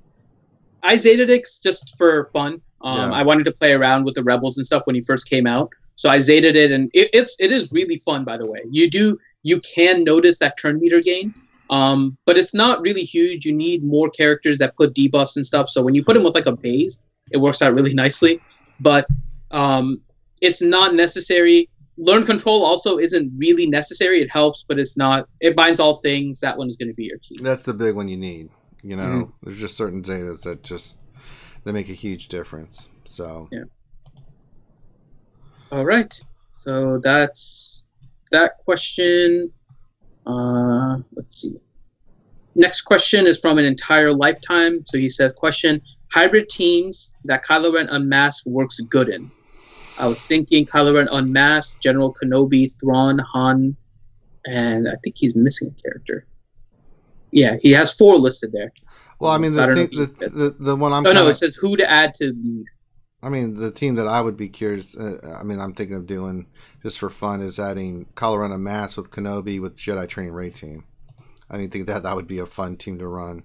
Speaker 2: I Zetaed it just for fun. I wanted to play around with the rebels and stuff when he first came out. So I Zetaed it, and it is really fun, by the way. You can notice that turn meter gain. But it's not really huge. You need more characters that put debuffs and stuff. So when you put him with like a base, it works out really nicely. But it's not necessary. Learn control also isn't really necessary. It helps, but it's not. It binds all things. That one is going to be your key.
Speaker 1: That's the big one you need. There's just certain Zetas that they make a huge difference. So
Speaker 2: yeah. All right. So that's that question. Let's see. Next question is from an entire lifetime. So he says, question, hybrid teams that Kylo Ren Unmasked works good in. I was thinking Kylo Ren Unmasked, General Kenobi, Thrawn, Han, and I think he's missing a character. Yeah, he has 4 listed there.
Speaker 1: Well, I mean, the one I'm...
Speaker 2: it says who to add to lead.
Speaker 1: I mean, the team that I would be curious, I'm thinking of doing just for fun is adding Kylo Ren Unmasked with Kenobi with Jedi Training Raid Team. I think that would be a fun team to run.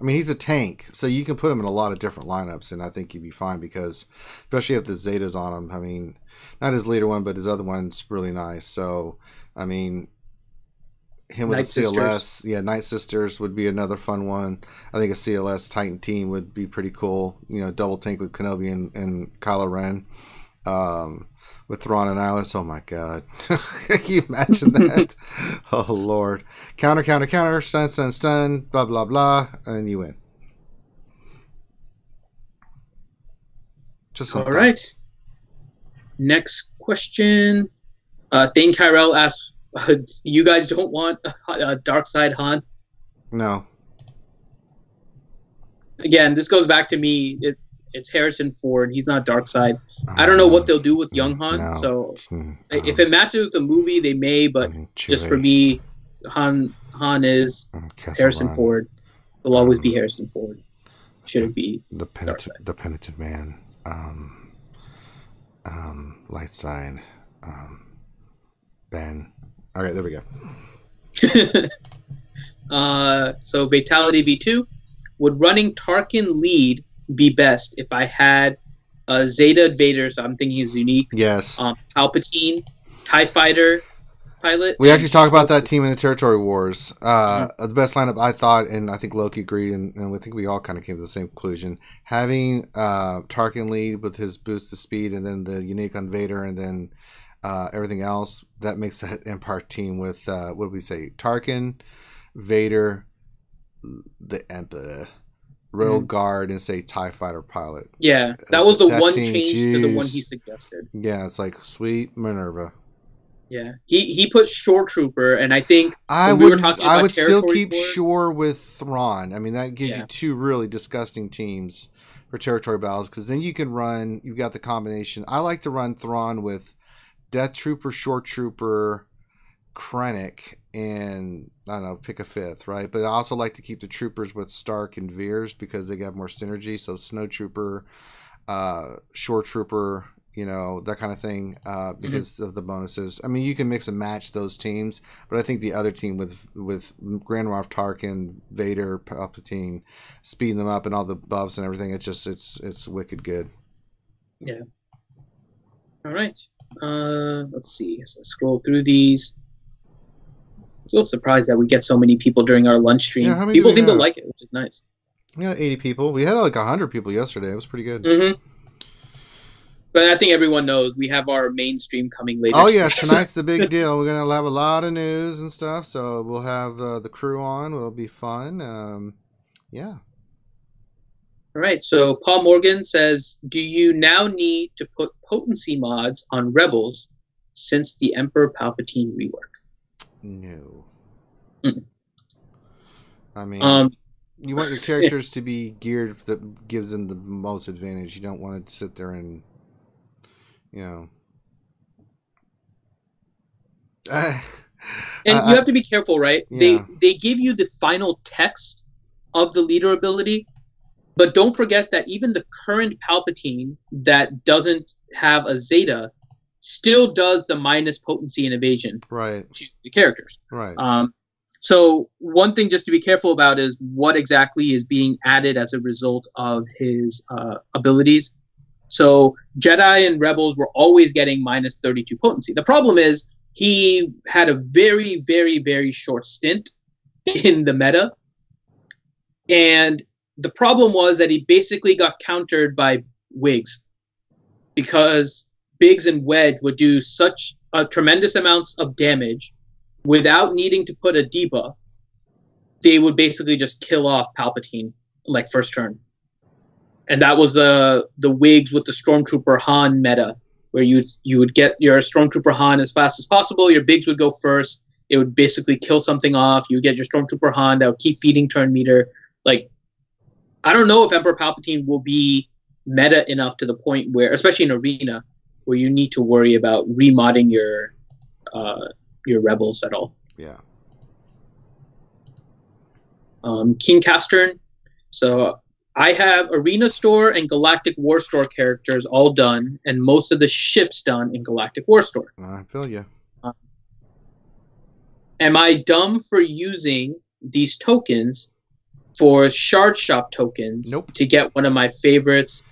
Speaker 1: He's a tank, so you can put him in a lot of different lineups, and I think you'd be fine because, especially if the Zetas on him, not his leader one, but his other one's really nice. So, him with a CLS, Night Sisters would be another fun one. I think a CLS Titan team would be pretty cool. Double tank with Kenobi and Kylo Ren. With Thrawn and Alice, oh my god. Can you imagine that? Oh Lord. Counter, stun, blah blah blah, and you win. Just
Speaker 2: all right. Next question. Thane Kyrell asks, you guys don't want a dark side Han?
Speaker 1: No. Again,
Speaker 2: this goes back to me. It's Harrison Ford. He's not dark side. I don't know what they'll do with young Han. No. So if it matches with the movie, they may. But just for me, Han is Harrison Ford. Will always be Harrison Ford. Shouldn't be
Speaker 1: the penitent man. Light side. Ben. All right, there we
Speaker 2: go. So Fatality V2. Would running Tarkin lead be best if I had a Zeta Vader? So I'm thinking he's unique.
Speaker 1: Yes.
Speaker 2: Palpatine, TIE Fighter pilot.
Speaker 1: We actually talked about that team in the Territory Wars. The best lineup, I thought, and I think Loki agreed, and I think we all kind of came to the same conclusion. Having Tarkin lead with his boost to speed, and then the unique on Vader, and then everything else, that makes the Empire team with, what do we say, Tarkin, Vader, the Emperor, Royal Guard, and say TIE Fighter pilot.
Speaker 2: Yeah, that was the one change to the one he suggested.
Speaker 1: Yeah, it's like sweet Minerva.
Speaker 2: Yeah, he put Shore Trooper, and I think
Speaker 1: I would still keep Shore with Thrawn. That gives you 2 really disgusting teams for territory battles, because then you can run. You've got the combination. I like to run Thrawn with Death Trooper, Shore Trooper, Krennic, and I don't know, pick a 5th, right? But I also like to keep the troopers with Stark and Veers because they have more synergy. So Snow Trooper, Shore Trooper, that kind of thing, because of the bonuses. You can mix and match those teams, but I think the other team with Grand Moff Tarkin, Vader, Palpatine, speeding them up and all the buffs and everything, it's wicked good.
Speaker 2: Yeah. All right. Let's see. So let's scroll through these. I'm so surprised that we get so many people during our lunch stream.
Speaker 1: Yeah, how many
Speaker 2: people seem to like it, which is nice.
Speaker 1: We had 80 people. We had like 100 people yesterday. It was pretty good.
Speaker 2: Mm-hmm. But I think everyone knows we have our mainstream coming later.
Speaker 1: Oh, yeah. Tonight's the big deal. We're going to have a lot of news and stuff. So we'll have the crew on. It'll be fun. Yeah.
Speaker 2: All right. So Paul Morgan says, do you now need to put potency mods on Rebels since the Emperor Palpatine rework?
Speaker 1: No.
Speaker 2: Mm.
Speaker 1: I mean, you want your characters to be geared that gives them the most advantage. You don't want to sit there and, you know.
Speaker 2: And you have to be careful, right?
Speaker 1: Yeah.
Speaker 2: They give you the final text of the leader ability, but don't forget that even the current Palpatine that doesn't have a Zeta still does the minus potency and evasion to the characters.
Speaker 1: Right.
Speaker 2: So one thing just to be careful about is what exactly is being added as a result of his abilities. So Jedi and Rebels were always getting minus 32 potency. The problem is he had a very, very, very short stint in the meta. And the problem was that he basically got countered by Wigs, because Biggs and Wedge would do such tremendous amounts of damage without needing to put a debuff. They would basically just kill off Palpatine like first turn. And that was the Wigs with the Stormtrooper Han meta, where you would get your Stormtrooper Han as fast as possible. Your Biggs would go first. It would basically kill something off. You would get your Stormtrooper Han that would keep feeding turn meter. Like, I don't know if Emperor Palpatine will be meta enough to the point where, especially in Arena, where you need to worry about remodding your Rebels at all.
Speaker 1: Yeah.
Speaker 2: King Castern. So I have Arena Store and Galactic War Store characters all done, and most of the ships done in Galactic War Store.
Speaker 1: I feel you.
Speaker 2: Am I dumb for using these tokens for Shard Shop tokens to get one of my favorites,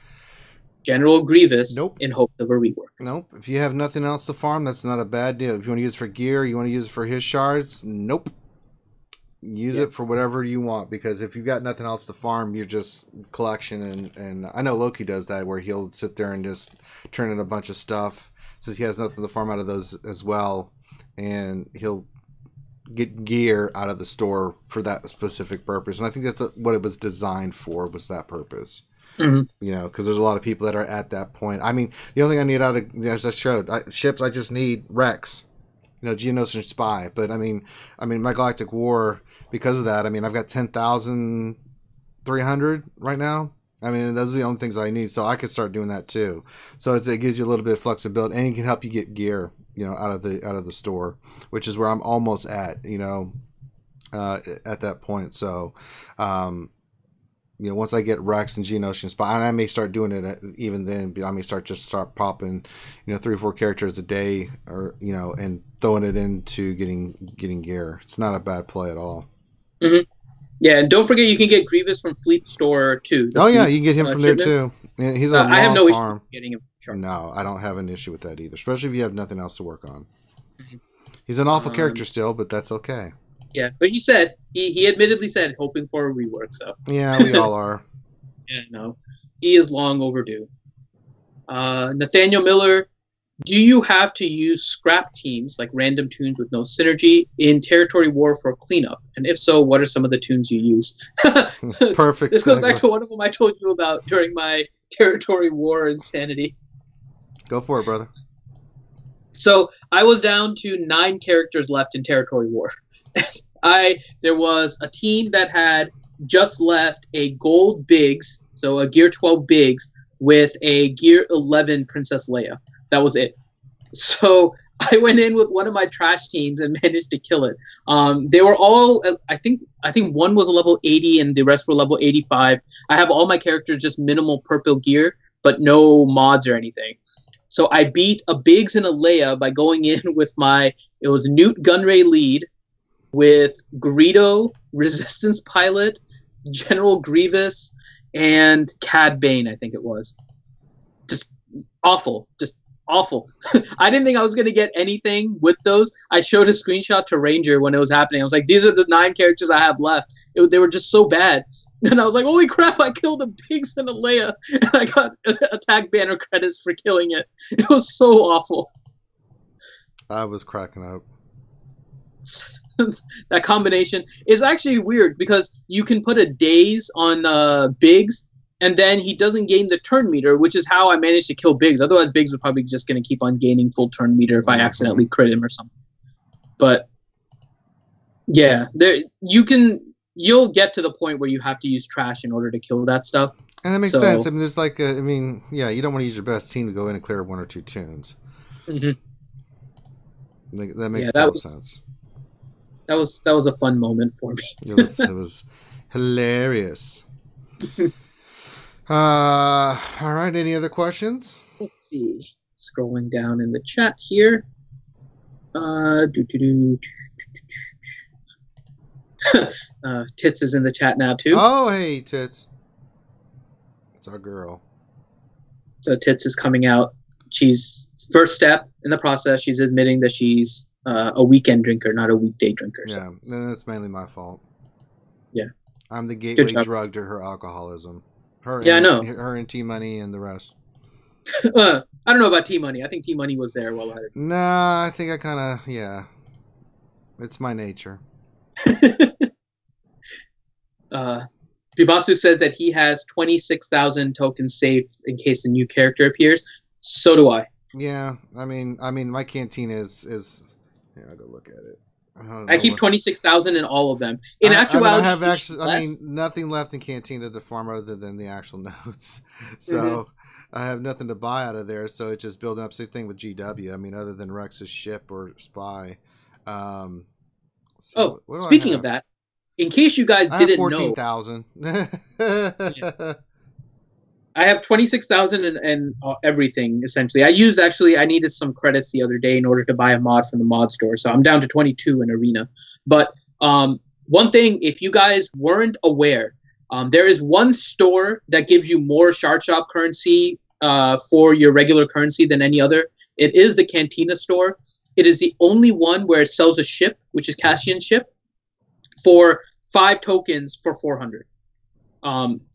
Speaker 2: General Grievous, in hopes of a rework?
Speaker 1: Nope. If you have nothing else to farm, that's not a bad deal. If you want to use it for gear, you want to use it for his shards, nope. Use it for whatever you want, because if you've got nothing else to farm, you're just collection. And I know Loki does that, where he'll sit there and just turn in a bunch of stuff since he has nothing to farm out of those as well, and he'll get gear out of the store for that specific purpose. And I think that's what it was designed for, was that purpose.
Speaker 2: Mm-hmm.
Speaker 1: You know, because there's a lot of people that are at that point. I mean, the only thing I need out of, as I showed, ships, I just need Rex, you know, Geonosis and Spy. But I mean, my Galactic War, because of that, I mean, I've got 10,300 right now. I mean, those are the only things I need, so I could start doing that too. So it gives you a little bit of flexibility, and it can help you get gear, you know, out of the store, which is where I'm almost at, you know, at that point. So, you know, once I get Rex and Geonosis and Spy, and I may start doing it even then. I may start popping, you know, 3 or 4 characters a day, or, you know, and throwing it into getting gear. It's not a bad play at all.
Speaker 2: Mm-hmm. Yeah, and don't forget you can get Grievous from Fleet Store too.
Speaker 1: Oh yeah, you can get him from there too. He's a long
Speaker 2: I have no
Speaker 1: farm.
Speaker 2: issue getting him.
Speaker 1: No, I don't have an issue with that either, especially if you have nothing else to work on. Mm-hmm. He's an awful character still, but that's okay.
Speaker 2: Yeah, but he said he admittedly said hoping for a rework. So
Speaker 1: yeah, we all are.
Speaker 2: Yeah, no, he is long overdue. Nathaniel Miller, do you have to use scrap teams like random tunes with no synergy in Territory War for cleanup? And if so, what are some of the tunes you use?
Speaker 1: Perfect.
Speaker 2: This goes back to one of them I told you about during my Territory War insanity.
Speaker 1: Go for it, brother.
Speaker 2: So I was down to 9 characters left in Territory War. There was a team that had just left a gold Biggs, so a Gear 12 Biggs, with a Gear 11 Princess Leia. That was it. So I went in with one of my trash teams and managed to kill it. They were all, I think one was a level 80 and the rest were level 85. I have all my characters just minimal purple gear, but no mods or anything. So I beat a Biggs and a Leia by going in with it was Newt Gunray lead with Greedo, Resistance Pilot, General Grievous, and Cad Bane, I think it was. Just awful, just awful. I didn't think I was going to get anything with those. I showed a screenshot to Ranger when it was happening. I was like, these are the 9 characters I have left. They were just so bad. And I was like, holy crap, I killed a Biggs and a Leia. And I got attack banner credits for killing it. It was so awful.
Speaker 1: I was cracking up.
Speaker 2: That combination is actually weird because you can put a daze on Biggs, and then he doesn't gain the turn meter, which is how I managed to kill Biggs. Otherwise, Biggs would probably just going to keep on gaining full turn meter if I accidentally crit him or something. But yeah, you'll get to the point where you have to use trash in order to kill that stuff.
Speaker 1: And that makes sense. I mean, there's like, you don't want to use your best team to go in and clear 1 or 2 tunes.
Speaker 2: Mm-hmm.
Speaker 1: That makes total sense.
Speaker 2: That was a fun moment for me.
Speaker 1: It was hilarious. All right. Any other questions?
Speaker 2: Let's see. Scrolling down in the chat here. Tits is in the chat now too.
Speaker 1: Oh, hey, Tits. It's our girl.
Speaker 2: So Tits is coming out. She's first step in the process. She's admitting that she's a weekend drinker, not a weekday drinker.
Speaker 1: Yeah, and that's mainly my fault.
Speaker 2: Yeah,
Speaker 1: I'm the gateway drug to her alcoholism. I know. Her and T-Money and the rest.
Speaker 2: I don't know about T-Money. I think T-Money was there while I...
Speaker 1: Nah, I think I kind of... Yeah. It's my nature.
Speaker 2: Bibasu says that he has 26,000 tokens saved in case a new character appears. So do I.
Speaker 1: Yeah, I mean, my cantina is... Here, I'll go look at it.
Speaker 2: I keep 26,000 in all of them. In actuality,
Speaker 1: I mean, nothing left in Cantina to farm other than the actual notes. So I have nothing to buy out of there. So it's just building up. Same thing with GW. I mean, other than Rex's ship or spy.
Speaker 2: Speaking of that, in case you guys didn't know,
Speaker 1: 14,000.
Speaker 2: I have 26,000 and everything, essentially. I needed some credits the other day in order to buy a mod from the mod store. So I'm down to 22 in Arena. But one thing, if you guys weren't aware, there is one store that gives you more Shard Shop currency for your regular currency than any other. It is the Cantina Store. It is the only one where it sells a ship, which is Cassian's ship, for 5 tokens for 400.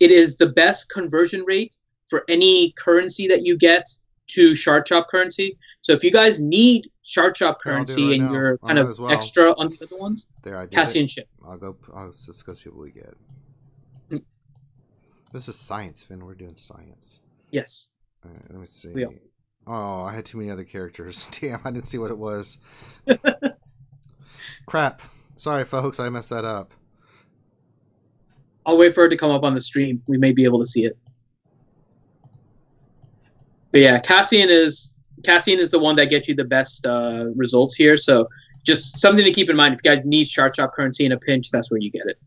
Speaker 2: It is the best conversion rate for any currency that you get to Shard Shop currency. So if you guys need Shard Shop currency and you're kind of extra on the other ones, Cassian ship.
Speaker 1: Let's just go see what we get. This is science, Finn. We're doing science.
Speaker 2: Yes.
Speaker 1: All right, let me see. Oh, I had too many other characters. Damn, I didn't see what it was. Crap. Sorry, folks. I messed that up.
Speaker 2: I'll wait for it to come up on the stream. We may be able to see it. But yeah, Cassian is the one that gets you the best results here. So just something to keep in mind. If you guys need Shard Shop currency in a pinch, that's where you get it.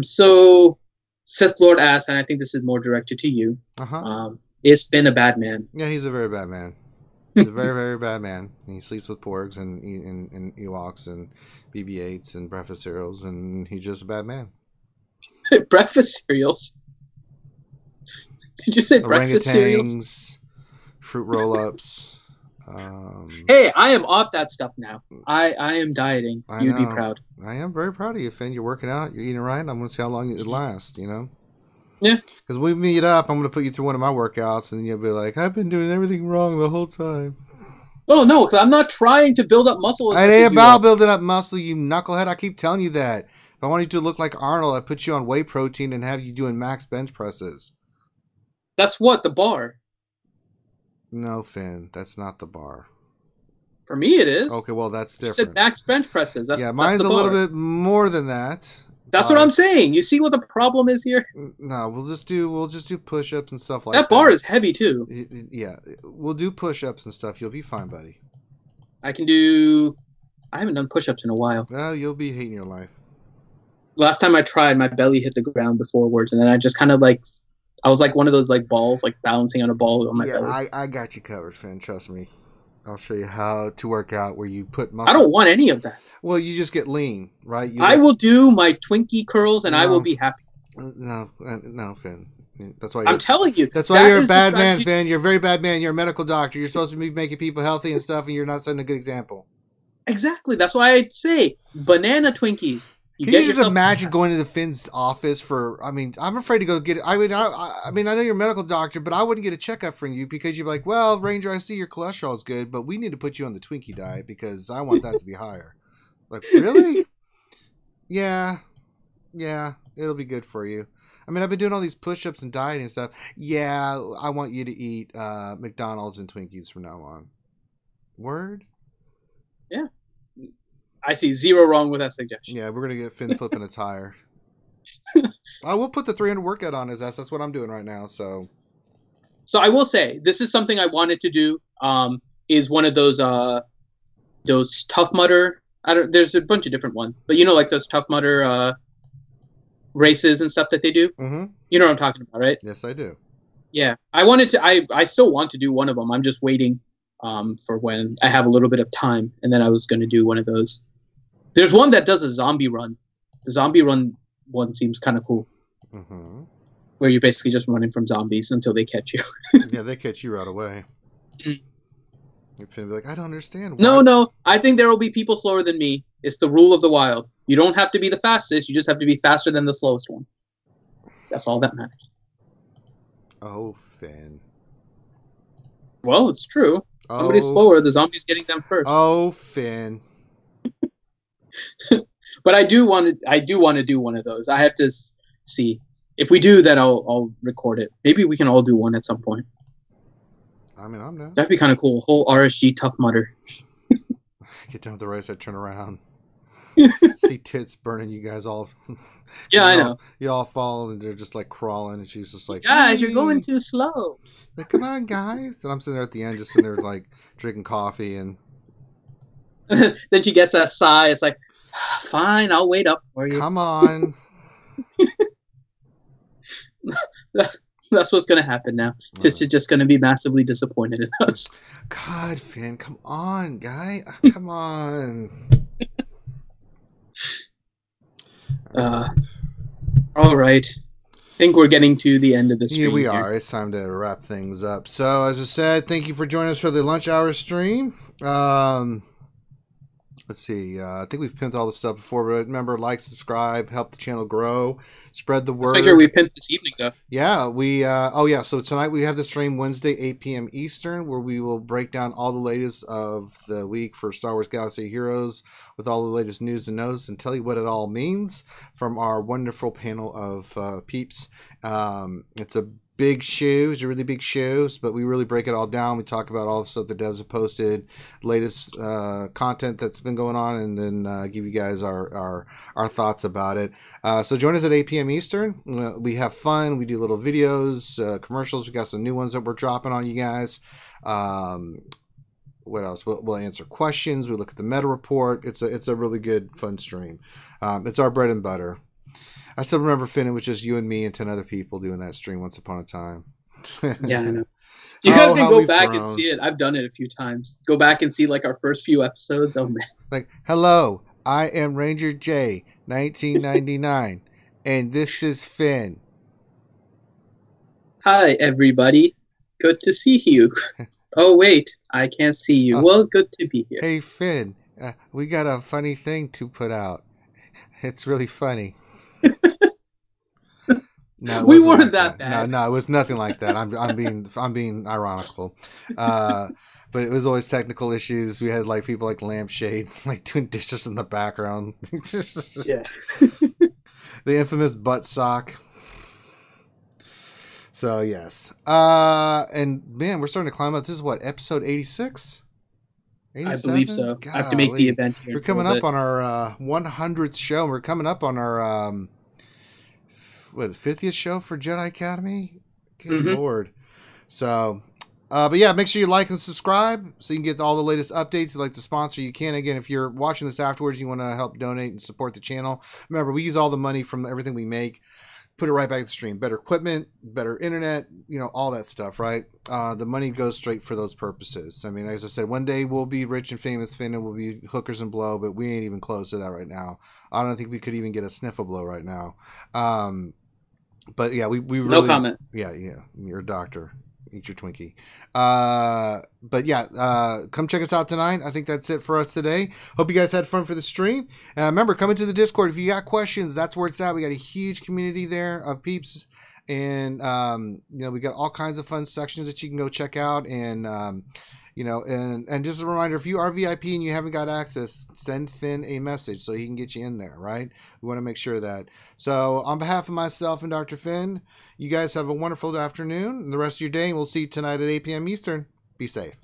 Speaker 2: So Sith Lord asks, and I think this is more directed to you. Is Finn a bad man?
Speaker 1: Yeah, he's a very bad man. He's a very, very bad man. He sleeps with porgs and Ewoks and BB-8s and breakfast cereals, and he's just a bad man.
Speaker 2: Breakfast cereals? Did you say breakfast cereals?
Speaker 1: Fruit roll-ups.
Speaker 2: Hey, I am off that stuff now. I am dieting. You'd be proud.
Speaker 1: I am very proud of you, Finn. You're working out. You're eating right. I'm going to see how long it lasts, you know?
Speaker 2: Yeah.
Speaker 1: Because when we meet up, I'm going to put you through one of my workouts, and you'll be like, I've been doing everything wrong the whole time.
Speaker 2: Oh, no, because I'm not trying to build up muscle.
Speaker 1: It ain't about building up muscle, you knucklehead. I keep telling you that. If I want you to look like Arnold, I put you on whey protein and have you doing max bench presses.
Speaker 2: That's what? The bar?
Speaker 1: No, Finn. That's not the bar.
Speaker 2: For me, it is.
Speaker 1: Okay, well, that's different.
Speaker 2: You said max bench presses.
Speaker 1: Mine's a little bit more than that.
Speaker 2: That's what I'm saying. You see what the problem is here?
Speaker 1: No, we'll just do push-ups and stuff like that.
Speaker 2: That bar is heavy too.
Speaker 1: Yeah, we'll do push-ups and stuff. You'll be fine, buddy.
Speaker 2: I haven't done push-ups in a while.
Speaker 1: Well, you'll be hating your life.
Speaker 2: Last time I tried, my belly hit the ground beforewards, and then I just kind of I was like one of those balls, balancing on a ball on my belly.
Speaker 1: Yeah, I got you covered, Finn. Trust me. I'll show you how to work out where you put muscle.
Speaker 2: I don't want any of that.
Speaker 1: Well, you just get lean, right?
Speaker 2: I will do my Twinkie curls, and I will be happy.
Speaker 1: No, Finn. That's why
Speaker 2: I'm telling you.
Speaker 1: That's why you're a bad man, Finn. You're a very bad man. You're a medical doctor. You're supposed to be making people healthy and stuff, and you're not setting a good example.
Speaker 2: Exactly. That's why I'd say banana Twinkies.
Speaker 1: Can you just imagine going into Finn's office for? I mean, I'm afraid to go get it. I mean, I know you're a medical doctor, but I wouldn't get a checkup from you because you're like, well, Ranger, I see your cholesterol is good, but we need to put you on the Twinkie diet because I want that to be higher. Like, really? Yeah, it'll be good for you. I mean, I've been doing all these push-ups and dieting and stuff. Yeah, I want you to eat McDonald's and Twinkies from now on. Word?
Speaker 2: Yeah. I see zero wrong with that suggestion.
Speaker 1: Yeah, we're going to get Finn flipping a tire. I will put the 300 workout on his ass. That's what I'm doing right now. So
Speaker 2: I will say, this is something I wanted to do, is one of those Tough Mudder. There's a bunch of different ones. But like those Tough Mudder races and stuff that they do?
Speaker 1: Mm-hmm.
Speaker 2: You know what I'm talking about, right?
Speaker 1: Yes, I do.
Speaker 2: Yeah. I still want to do one of them. I'm just waiting for when I have a little bit of time. And then I was going to do one of those. There's one that does a zombie run. The zombie run one seems kind of cool.
Speaker 1: Mm-hmm.
Speaker 2: Where you're basically just running from zombies until they catch you.
Speaker 1: Yeah, they catch you right away. You're gonna be like, I don't understand.
Speaker 2: Why? No. I think there will be people slower than me. It's the rule of the wild. You don't have to be the fastest. You just have to be faster than the slowest one. That's all that matters.
Speaker 1: Oh, Finn.
Speaker 2: Well, it's true. Somebody's slower. The zombie's getting them first.
Speaker 1: Oh, Finn.
Speaker 2: But I do want to do one of those. I have to see. If we do, then I'll record it. Maybe we can all do one at some point.
Speaker 1: I mean, I'm down.
Speaker 2: That'd be kind of cool. Whole RSG Tough Mudder.
Speaker 1: Get done with the race, I turn around. See tits burning you guys all.
Speaker 2: Yeah, I know.
Speaker 1: You all fall and they're just like crawling, and she's just like,
Speaker 2: guys, you're going too slow.
Speaker 1: Like, come on, guys. And I'm sitting there at the end, just sitting there like drinking coffee, and
Speaker 2: then she gets that sigh. It's like, fine, I'll wait up for you.
Speaker 1: Come on.
Speaker 2: That's what's going to happen now. Tits is just going to be massively disappointed in us.
Speaker 1: God, Finn, come on, guy. Come on.
Speaker 2: All right. I think we're getting to the end of the stream.
Speaker 1: Yeah, we are. It's time to wrap things up. So, as I said, thank you for joining us for the lunch hour stream. Let's see. I think we've pinned all this stuff before, but remember, like, subscribe, help the channel grow, spread the word.
Speaker 2: Let's make sure we pinned this evening, though.
Speaker 1: Yeah, so tonight we have the stream Wednesday, 8 p.m. Eastern, where we will break down all the latest of the week for Star Wars Galaxy Heroes with all the latest news and notes and tell you what it all means from our wonderful panel of peeps. It's a big show. It's a really big show, but we really break it all down. We talk about all the stuff the devs have posted, latest content that's been going on, and then give you guys our thoughts about it. So join us at 8 p.m. Eastern. We have fun. We do little videos, commercials. We got some new ones that we're dropping on you guys. What else? We'll answer questions. We look at the meta report. It's a really good, fun stream. It's our bread and butter. I still remember, Finn, it was just you and me and 10 other people doing that stream once upon a time.
Speaker 2: Yeah, I know. You guys can go back and see it. I've done it a few times. Go back and see like our first few episodes. Oh, man.
Speaker 1: Like, hello, I am Ranger J, 1999, and this is Finn.
Speaker 2: Hi, everybody. Good to see you. Oh, wait, I can't see you. Well, good to be here.
Speaker 1: Hey, Finn, we got a funny thing to put out. It's really funny. No,
Speaker 2: we weren't that bad.
Speaker 1: No, it was nothing like that. I'm being ironical. But it was always technical issues. We had like people like Lampshade like doing dishes in the background.
Speaker 2: Yeah.
Speaker 1: The infamous butt sock. So yes. And man, we're starting to climb up. This is what, episode 86?
Speaker 2: I believe so. Golly. I have to make the event here.
Speaker 1: We're coming up on our 100th show. We're coming up on our 50th show for Jedi Academy. Good Lord. So, but yeah, make sure you like and subscribe so you can get all the latest updates. If you'd like to sponsor, you can. Again, if you're watching this afterwards, you want to help donate and support the channel. Remember, we use all the money from everything we make. Put it right back to the stream. Better equipment, better internet, all that stuff, right? The money goes straight for those purposes. I mean, as I said, one day we'll be rich and famous, Finn, and we'll be hookers and blow, but we ain't even close to that right now. I don't think we could even get a sniff of blow right now. But yeah, we really,
Speaker 2: no comment.
Speaker 1: Yeah, you're a doctor. Eat your Twinkie. But yeah, come check us out tonight. I think that's it for us today. Hope you guys had fun for the stream. Remember, come into the Discord if you got questions. That's where it's at. We got a huge community there of peeps, and we got all kinds of fun sections that you can go check out. And and just a reminder, if you are VIP and you haven't got access, send Finn a message so he can get you in there, right? We want to make sure of that. So on behalf of myself and Dr. Finn, you guys have a wonderful afternoon and the rest of your day, and we'll see you tonight at 8 p.m. Eastern. Be safe.